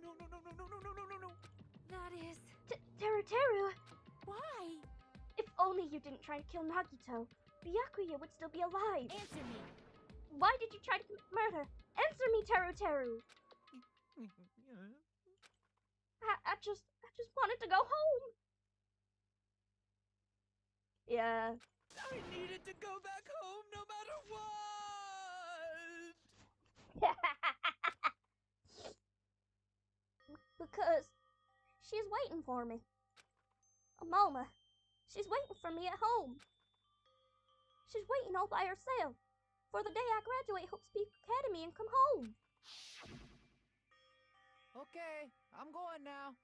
No. That is...
Teru.
Why?
If only you didn't try to kill Nagito, Byakuya would still be alive.
Answer me.
Why did you try to commit murder? Answer me, Teru. I just wanted to go home. Yeah.
I needed to go back home no matter what!
Because she's waiting for me. Mama, she's waiting for me at home. She's waiting all by herself for the day I graduate Hope Peak Academy and come home.
Okay, I'm going now.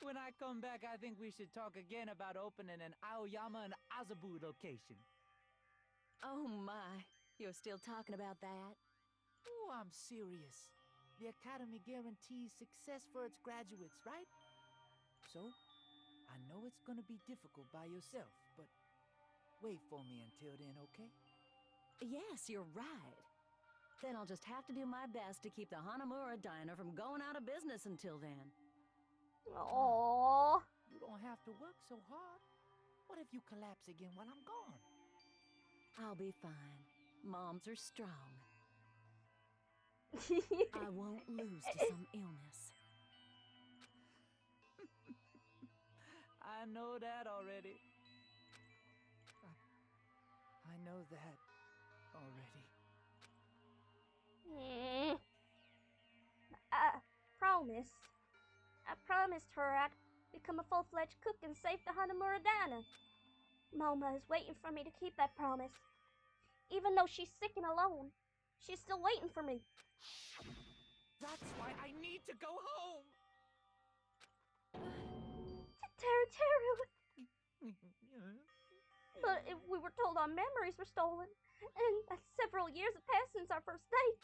When I come back, I think we should talk again about opening an Aoyama and Azabu location.
Oh my, you're still talking about that?
Oh, I'm serious. The Academy guarantees success for its graduates, right? So, I know it's gonna be difficult by yourself, but wait for me until then, okay?
Yes, you're right. Then I'll just have to do my best to keep the Hanamura Diner from going out of business until then.
Aww.
You don't have to work so hard. What if you collapse again while I'm gone?
I'll be fine. Moms are strong. I won't lose to some illness.
I know that already.
I know that already.
I promised her I'd become a full-fledged cook and save the Hanamura Diner. Mama is waiting for me to keep that promise. Even though she's sick and alone, she's still waiting for me.
That's why I need to go home!
Teru. But if we were told our memories were stolen, and that several years have passed since our first date.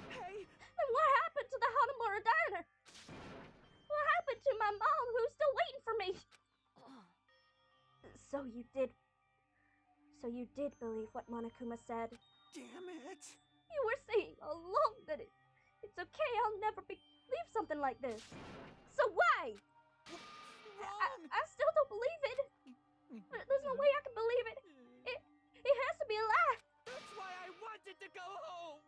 Hey!
Then what happened to the Hanamura Diner? What happened to my mom who's still waiting for me? So you did believe what Monokuma said.
Damn it!
You were saying all along that it's okay, I'll never believe something like this. So why? I still don't believe it. There's no way I can believe it. It has to be a lie.
That's why I wanted to go home!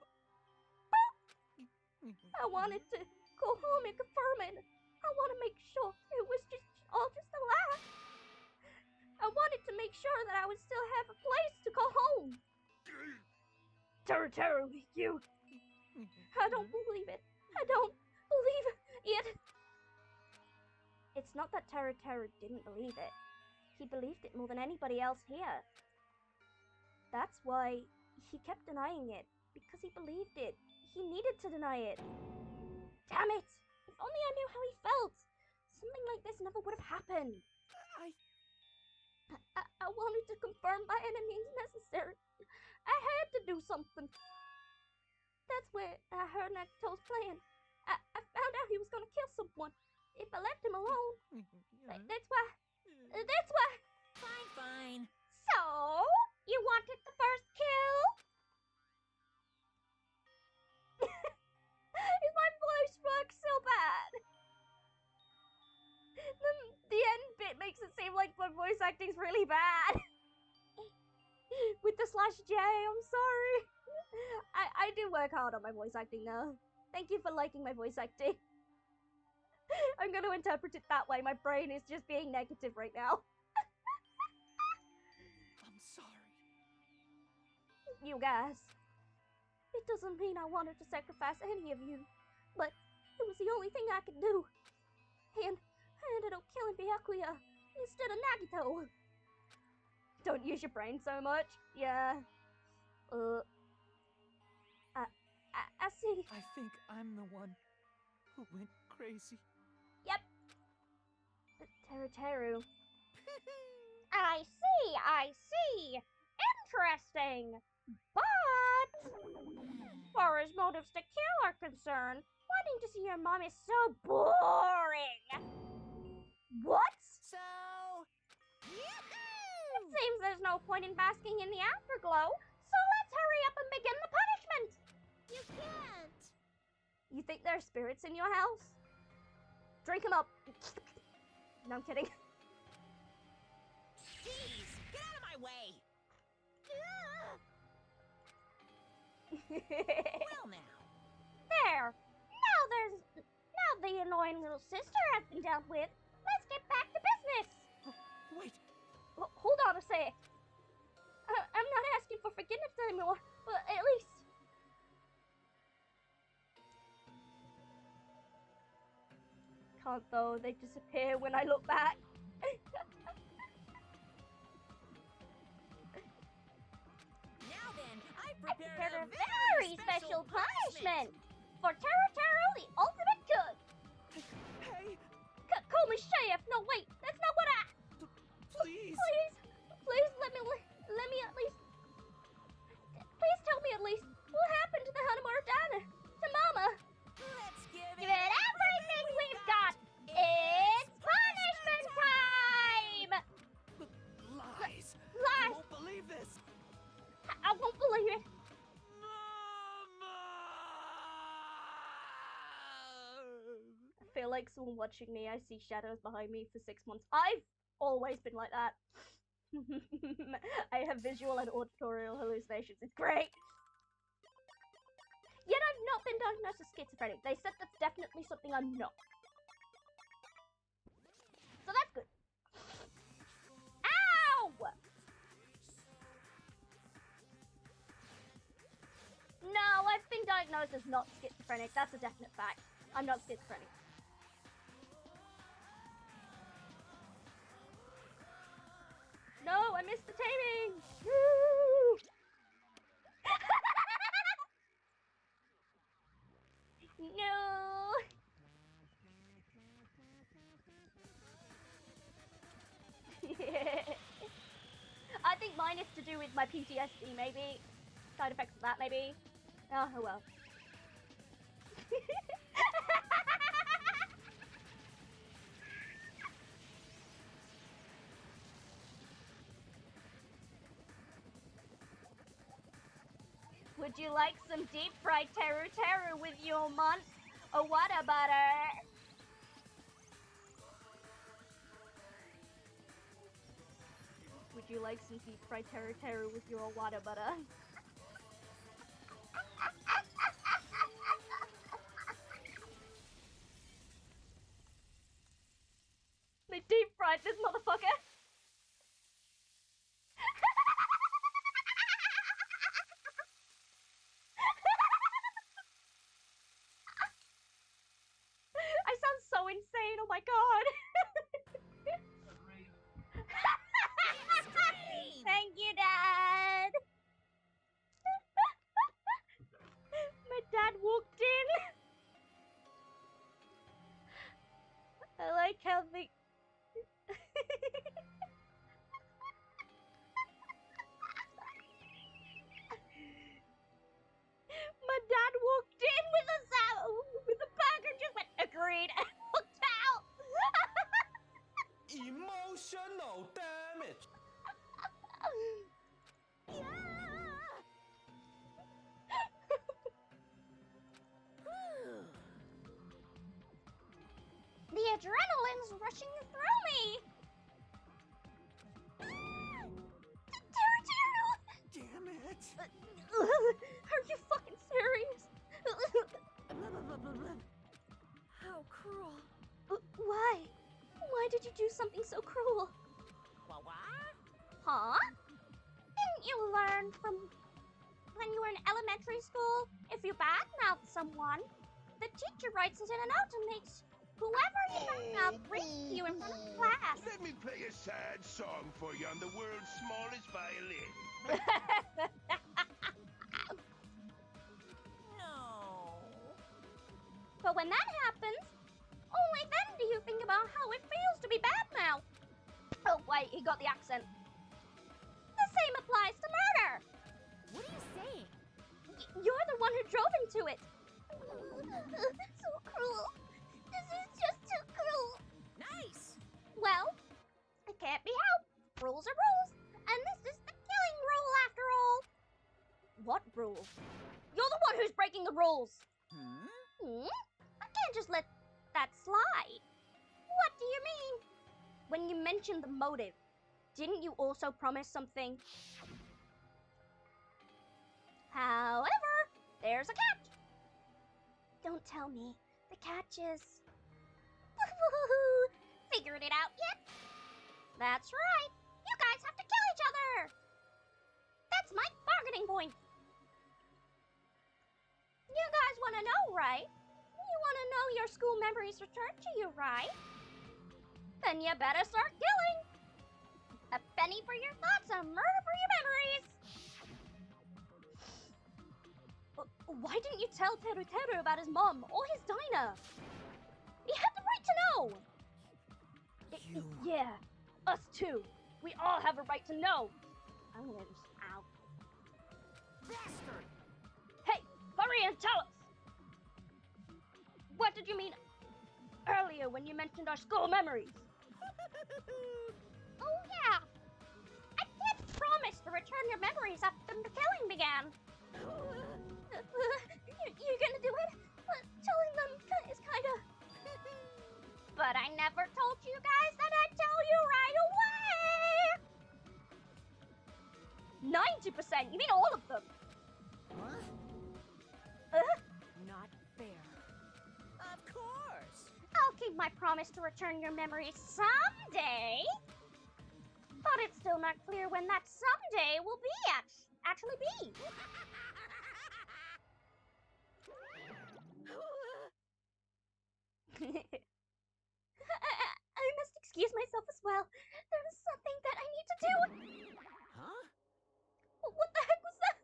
I wanted to go home and confirm it. I want to make sure it was all just a lie. I wanted to make sure that I would still have a place to go home. Teru, you. I don't believe it. I don't believe it. It's not that Teru didn't believe it. He believed it more than anybody else here. That's why he kept denying it, because he believed it. He needed to deny it. Damn it! If only I knew how he felt. Something like this never would have happened. I wanted to confirm by any means necessary. I had to do something. That's where I heard Nagito's plan. I found out he was gonna kill someone if I left him alone. That's why.
Fine.
So, you wanted the first kill? Is my voice work so bad? The end bit makes it seem like my voice acting's really bad. With the /J, I'm sorry. I do work hard on my voice acting now. Thank you for liking my voice acting. I'm gonna interpret it that way. My brain is just being negative right now.
I'm sorry.
You guys. It doesn't mean I wanted to sacrifice any of you, but it was the only thing I could do. And I ended up killing Byakuya instead of Nagito. Don't use your brain so much. Yeah. I see.
I think I'm the one who went crazy.
Yep. Teru. I see. In interesting. But, as far as motives to kill are concerned, wanting to see your mom is so boring. What?
So,
It seems there's no point in basking in the afterglow, so let's hurry up and begin the punishment.
You can't.
You think there are spirits in your house? Drink them up. No, I'm kidding.
jeez, get out of my way. Well now.
There. Now the annoying little sister has been dealt with. Let's get back to business.
Wait,
Hold on a sec. I'm not asking for forgiveness anymore, but at least. Can't though, they disappear when I look back.
Now then, I
I
prepared
prepared a very special punishment for Taro, the ultimate cook.
hey,
Call me chef. No, wait, that's not what I.
please.
Please let me at least. Please tell me at least what happened to the Hana Moradana, to Mama.
Let's give
Give it everything we've got. It's punishment time.
Lies. I
Lies.
won't believe this.
I won't believe it.
Mama!
I feel like someone watching me. I see shadows behind me for 6 months. I've always been like that. I have visual and auditory hallucinations. It's great. Yet I've not been diagnosed as schizophrenic. They said that's definitely something I'm not. So that's good. Ow! No, I've been diagnosed as not schizophrenic. That's a definite fact. I'm not schizophrenic. No, I missed the taming! Woo! No! I think mine is to do with my PTSD, maybe. Side effects of that, maybe. Oh well. Would you like some deep fried teru with your month or water butter? Would you like some deep fried teru with your water butter? They deep fried this motherfucker. I sound so insane, oh my god. Thank you, Dad. My dad walked in. I like how they... My dad walked in with a bag and just went, agreed, and walked out.
Emotional damage.
The adrenaline's rushing through me.
Damn it.
Are you fucking serious?
How cruel.
Why? Why did you do something so cruel?
What?
Huh? Didn't you learn from when you were in elementary school? If you badmouth someone, the teacher writes it in a note and makes whoever you badmouth read to you in front of class.
Let me play a sad song for you on the world's smallest violin.
No.
But when that happens, only then do you think about how it feels to be badmouthed. Oh wait, he got the accent. The same applies to murder. You're the one who drove into it. So cruel. This is just too cruel.
Nice!
Well, it can't be helped. Rules are rules, and this is the killing rule after all. What rule? You're the one who's breaking the rules. I can't just let that slide. What do you mean? When you mentioned the motive, didn't you also promise something? However, there's a catch. Don't tell me the catch is... Figured it out yet? That's right. You guys have to kill each other. That's my bargaining point. You guys want to know, right? You want to know your school memories returned to you, right? Then you better start killing. A penny for your thoughts, a murder for your memories. Why didn't you tell Teru Teru about his mom or his diner? He had the right to know. Yeah, us too. We all have a right to know. I'm gonna just out.
Bastard!
Hey, hurry and tell us. What did you mean earlier when you mentioned our school memories? Oh yeah. I did promise to return your memories after the killing began. You're gonna do it? Telling them is kinda... But I never told you guys that I'd tell you right away! 90%! You mean all of them?
What? Not fair.
Of course!
I'll keep my promise to return your memories someday! But it's still not clear when that someday will be actually be. I must excuse myself as well. There is something that I need to do.
Huh?
What the heck was that?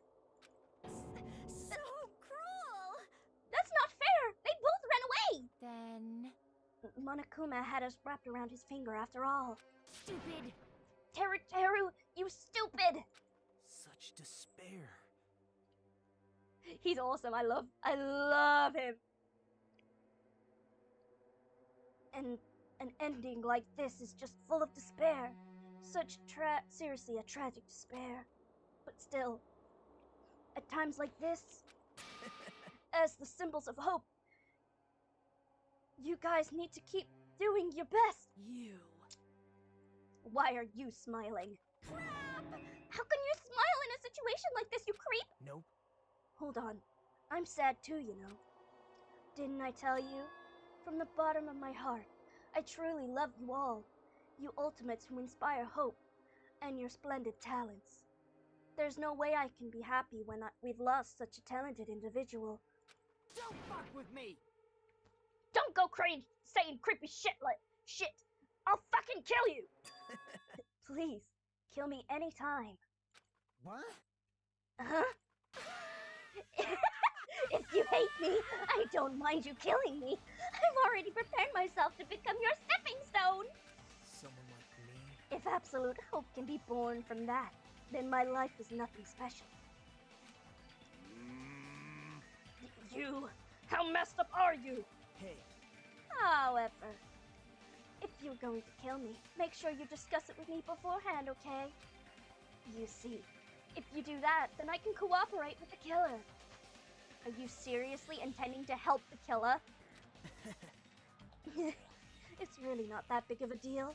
So cruel!
That's not fair! They both ran away!
Then...
Monokuma had us wrapped around his finger after all.
Stupid!
Teru, you stupid!
Such despair.
He's awesome. I love him. And an ending like this is just full of despair. Such seriously a tragic despair. But still, at times like this, as the symbols of hope, you guys need to keep doing your best.
You.
Why are you smiling?
Crap!
How can you smile in a situation like this, you creep?
Nope.
Hold on. I'm sad too, you know. Didn't I tell you? From the bottom of my heart, I truly love you all. You ultimates who inspire hope, and your splendid talents. There's no way I can be happy when we've lost such a talented individual.
Don't fuck with me!
Don't go crazy saying creepy shit like shit. I'll fucking kill you! Please, kill me anytime.
What?
Huh? If you hate me, I don't mind you killing me. I've already prepared myself to become your stepping stone.
Someone like me?
If absolute hope can be born from that, then my life is nothing special. You, how messed up are you?
Hey.
However, if you're going to kill me, make sure you discuss it with me beforehand, okay? You see, if you do that, then I can cooperate with the killer. Are you seriously intending to help the killer? It's really not that big of a deal.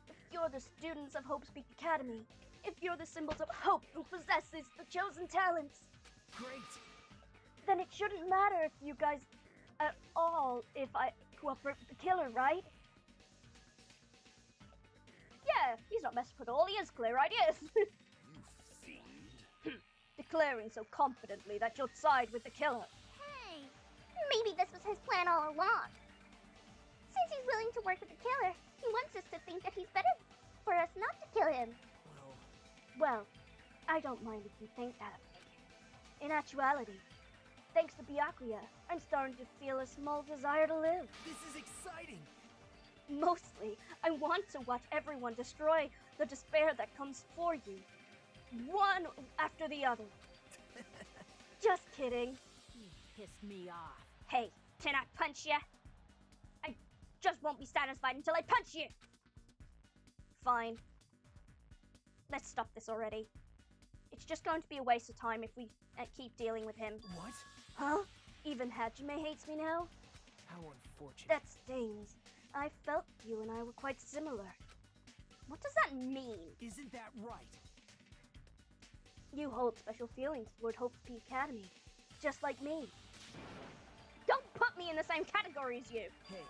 If you're the students of Hope Speak Academy, if you're the symbols of hope who possesses the chosen talents,
great!
Then it shouldn't matter if you guys at all if I cooperate with the killer, right? Yeah, he's not messing with all, he has clear ideas.
You fiend.
Declaring so confidently that you'll side with the killer.
Hey, maybe this was his plan all along. Since he's willing to work with the killer, he wants us to think that he's better for us not to kill him.
Well, I don't mind if you think that. In actuality, thanks to Byakuya, I'm starting to feel a small desire to live.
This is exciting!
Mostly, I want to watch everyone destroy the despair that comes for you. One after the other. Just kidding.
You pissed me off.
Hey, can I punch ya? I just won't be satisfied until I punch you. Fine. Let's stop this already. It's just going to be a waste of time if we keep dealing with him.
What?
Huh? Even Hajime hates me now?
How unfortunate.
That stings. I felt you and I were quite similar. What does that mean?
Isn't that right?
You hold special feelings toward Hope P Academy, just like me. Don't put me in the same category as you!
Hey.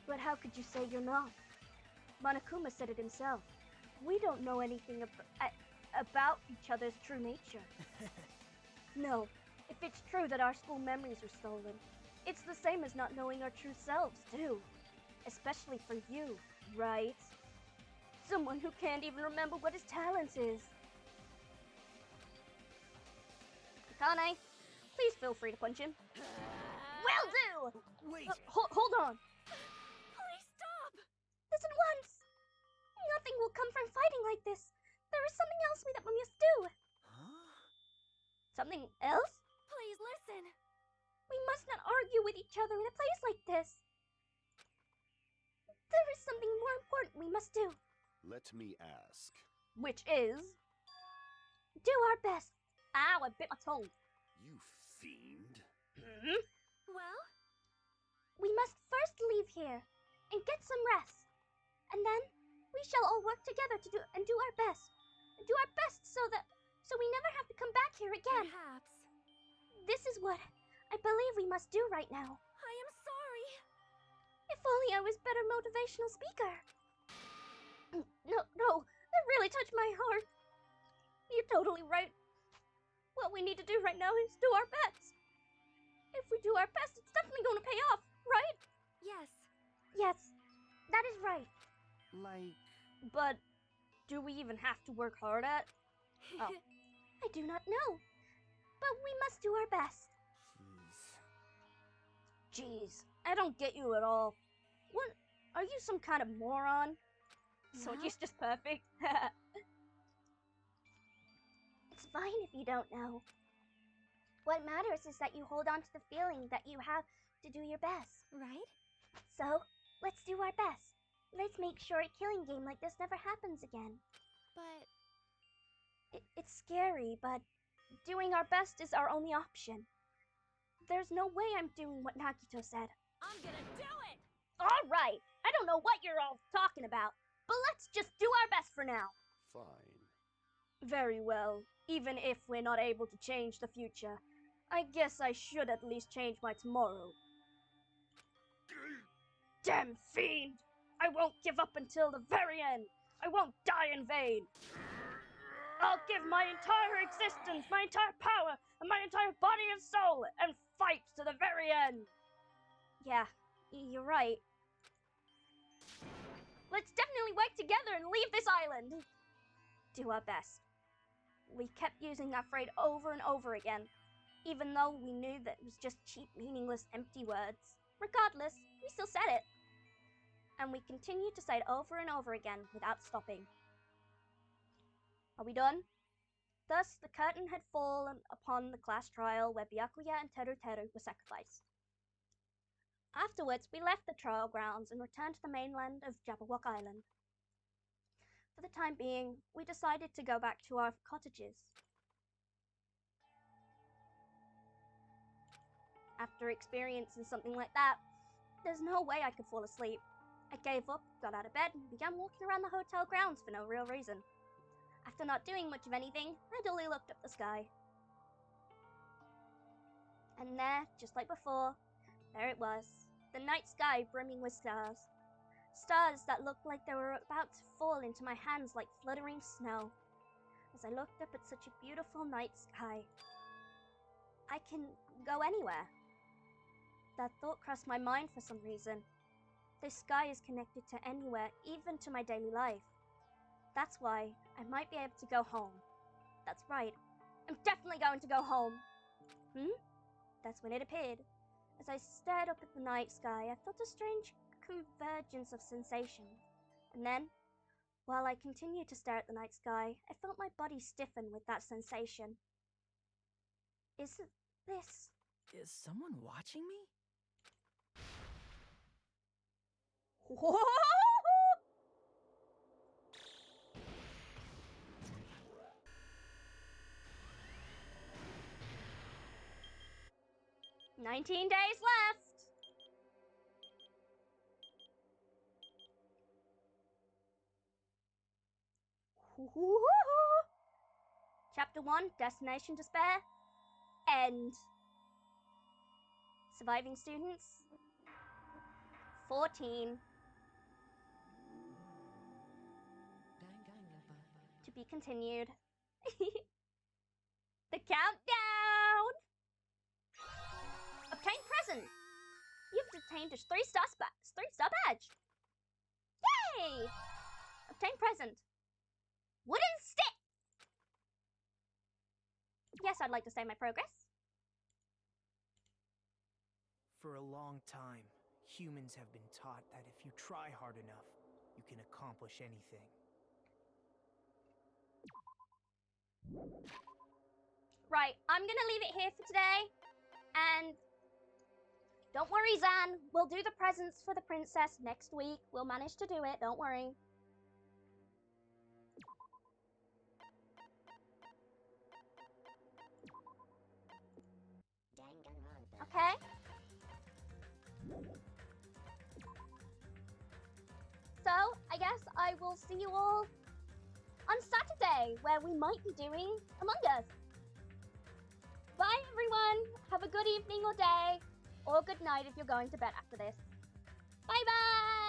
But how could you say you're not? Monokuma said it himself. We don't know anything about each other's true nature. No, if it's true that our school memories are stolen, it's the same as not knowing our true selves, too. Especially for you, right? Someone who can't even remember what his talent is. Akane, please feel free to punch him. Will do!
Wait!
Hold on.
Please stop!
Listen once! Nothing will come from fighting like this. There is something else that we must do.
Huh?
Something else?
Please listen.
We must not argue with each other in a place like this. There is something more important we must do.
Let me ask.
Which is... do our best. Ow, I bit my tongue.
You fiend.
Hmm?
Well?
We must first leave here and get some rest. And then we shall all work together to do our best. Do our best so we never have to come back here again.
Perhaps.
This is what I believe we must do right now.
I am sorry.
If only I was better motivational speaker. No, that really touched my heart. You're totally right. What we need to do right now is do our best. If we do our best, it's definitely going to pay off, right?
Yes.
Yes, that is right.
Like...
But do we even have to work hard at? Oh, I do not know. But we must do our best. Jeez, I don't get you at all. What? Are you some kind of moron? So
Well?
he's just perfect. It's fine if you don't know. What matters is that you hold on to the feeling that you have to do your best.
Right?
So, let's do our best. Let's make sure a killing game like this never happens again.
But...
It's scary, but doing our best is our only option. There's no way I'm doing what Nagito said.
I'm gonna do it!
Alright, I don't know what you're all talking about, but let's just do our best for now.
Fine.
Very well. Even if we're not able to change the future, I guess I should at least change my tomorrow. Damn fiend! I won't give up until the very end! I won't die in vain! I'll give my entire existence, my entire power, and my entire body and soul, and fight to the very end! Yeah, you're right. Let's definitely work together and leave this island! Do our best. We kept using that phrase over and over again, even though we knew that it was just cheap, meaningless, empty words. Regardless, we still said it. And we continued to say it over and over again without stopping. Are we done? Thus, the curtain had fallen upon the class trial where Byakuya and Teru Teru were sacrificed. Afterwards, we left the trial grounds and returned to the mainland of Jabberwock Island. For the time being, we decided to go back to our cottages. After experiencing something like that, there's no way I could fall asleep. I gave up, got out of bed, and began walking around the hotel grounds for no real reason. After not doing much of anything, I dully looked up the sky. And there, just like before, there it was, the night sky brimming with stars. Stars that looked like they were about to fall into my hands like fluttering snow. As I looked up at such a beautiful night sky, I can go anywhere. That thought crossed my mind for some reason. This sky is connected to anywhere, even to my daily life. That's why I might be able to go home. That's right, I'm definitely going to go home. That's when it appeared. As I stared up at the night sky, I felt a strange convergence of sensations. And then, while I continued to stare at the night sky, I felt my body stiffen with that sensation. Is this...
Is someone watching me?
Whoa! 19 days left. Chapter 1, Destination Despair. End. Surviving students 14. To be continued. The countdown. Obtain present. You've obtained a 3-star badge. Yay! Obtain present. Wooden stick. Yes, I'd like to say my progress.
For a long time, humans have been taught that if you try hard enough, you can accomplish anything.
Right, I'm gonna leave it here for today. And don't worry, Zan. We'll do the presents for the princess next week. We'll manage to do it, don't worry. Okay? So, I guess I will see you all on Saturday, where we might be doing Among Us. Bye, everyone. Have a good evening or day, or good night if you're going to bed after this. Bye-bye.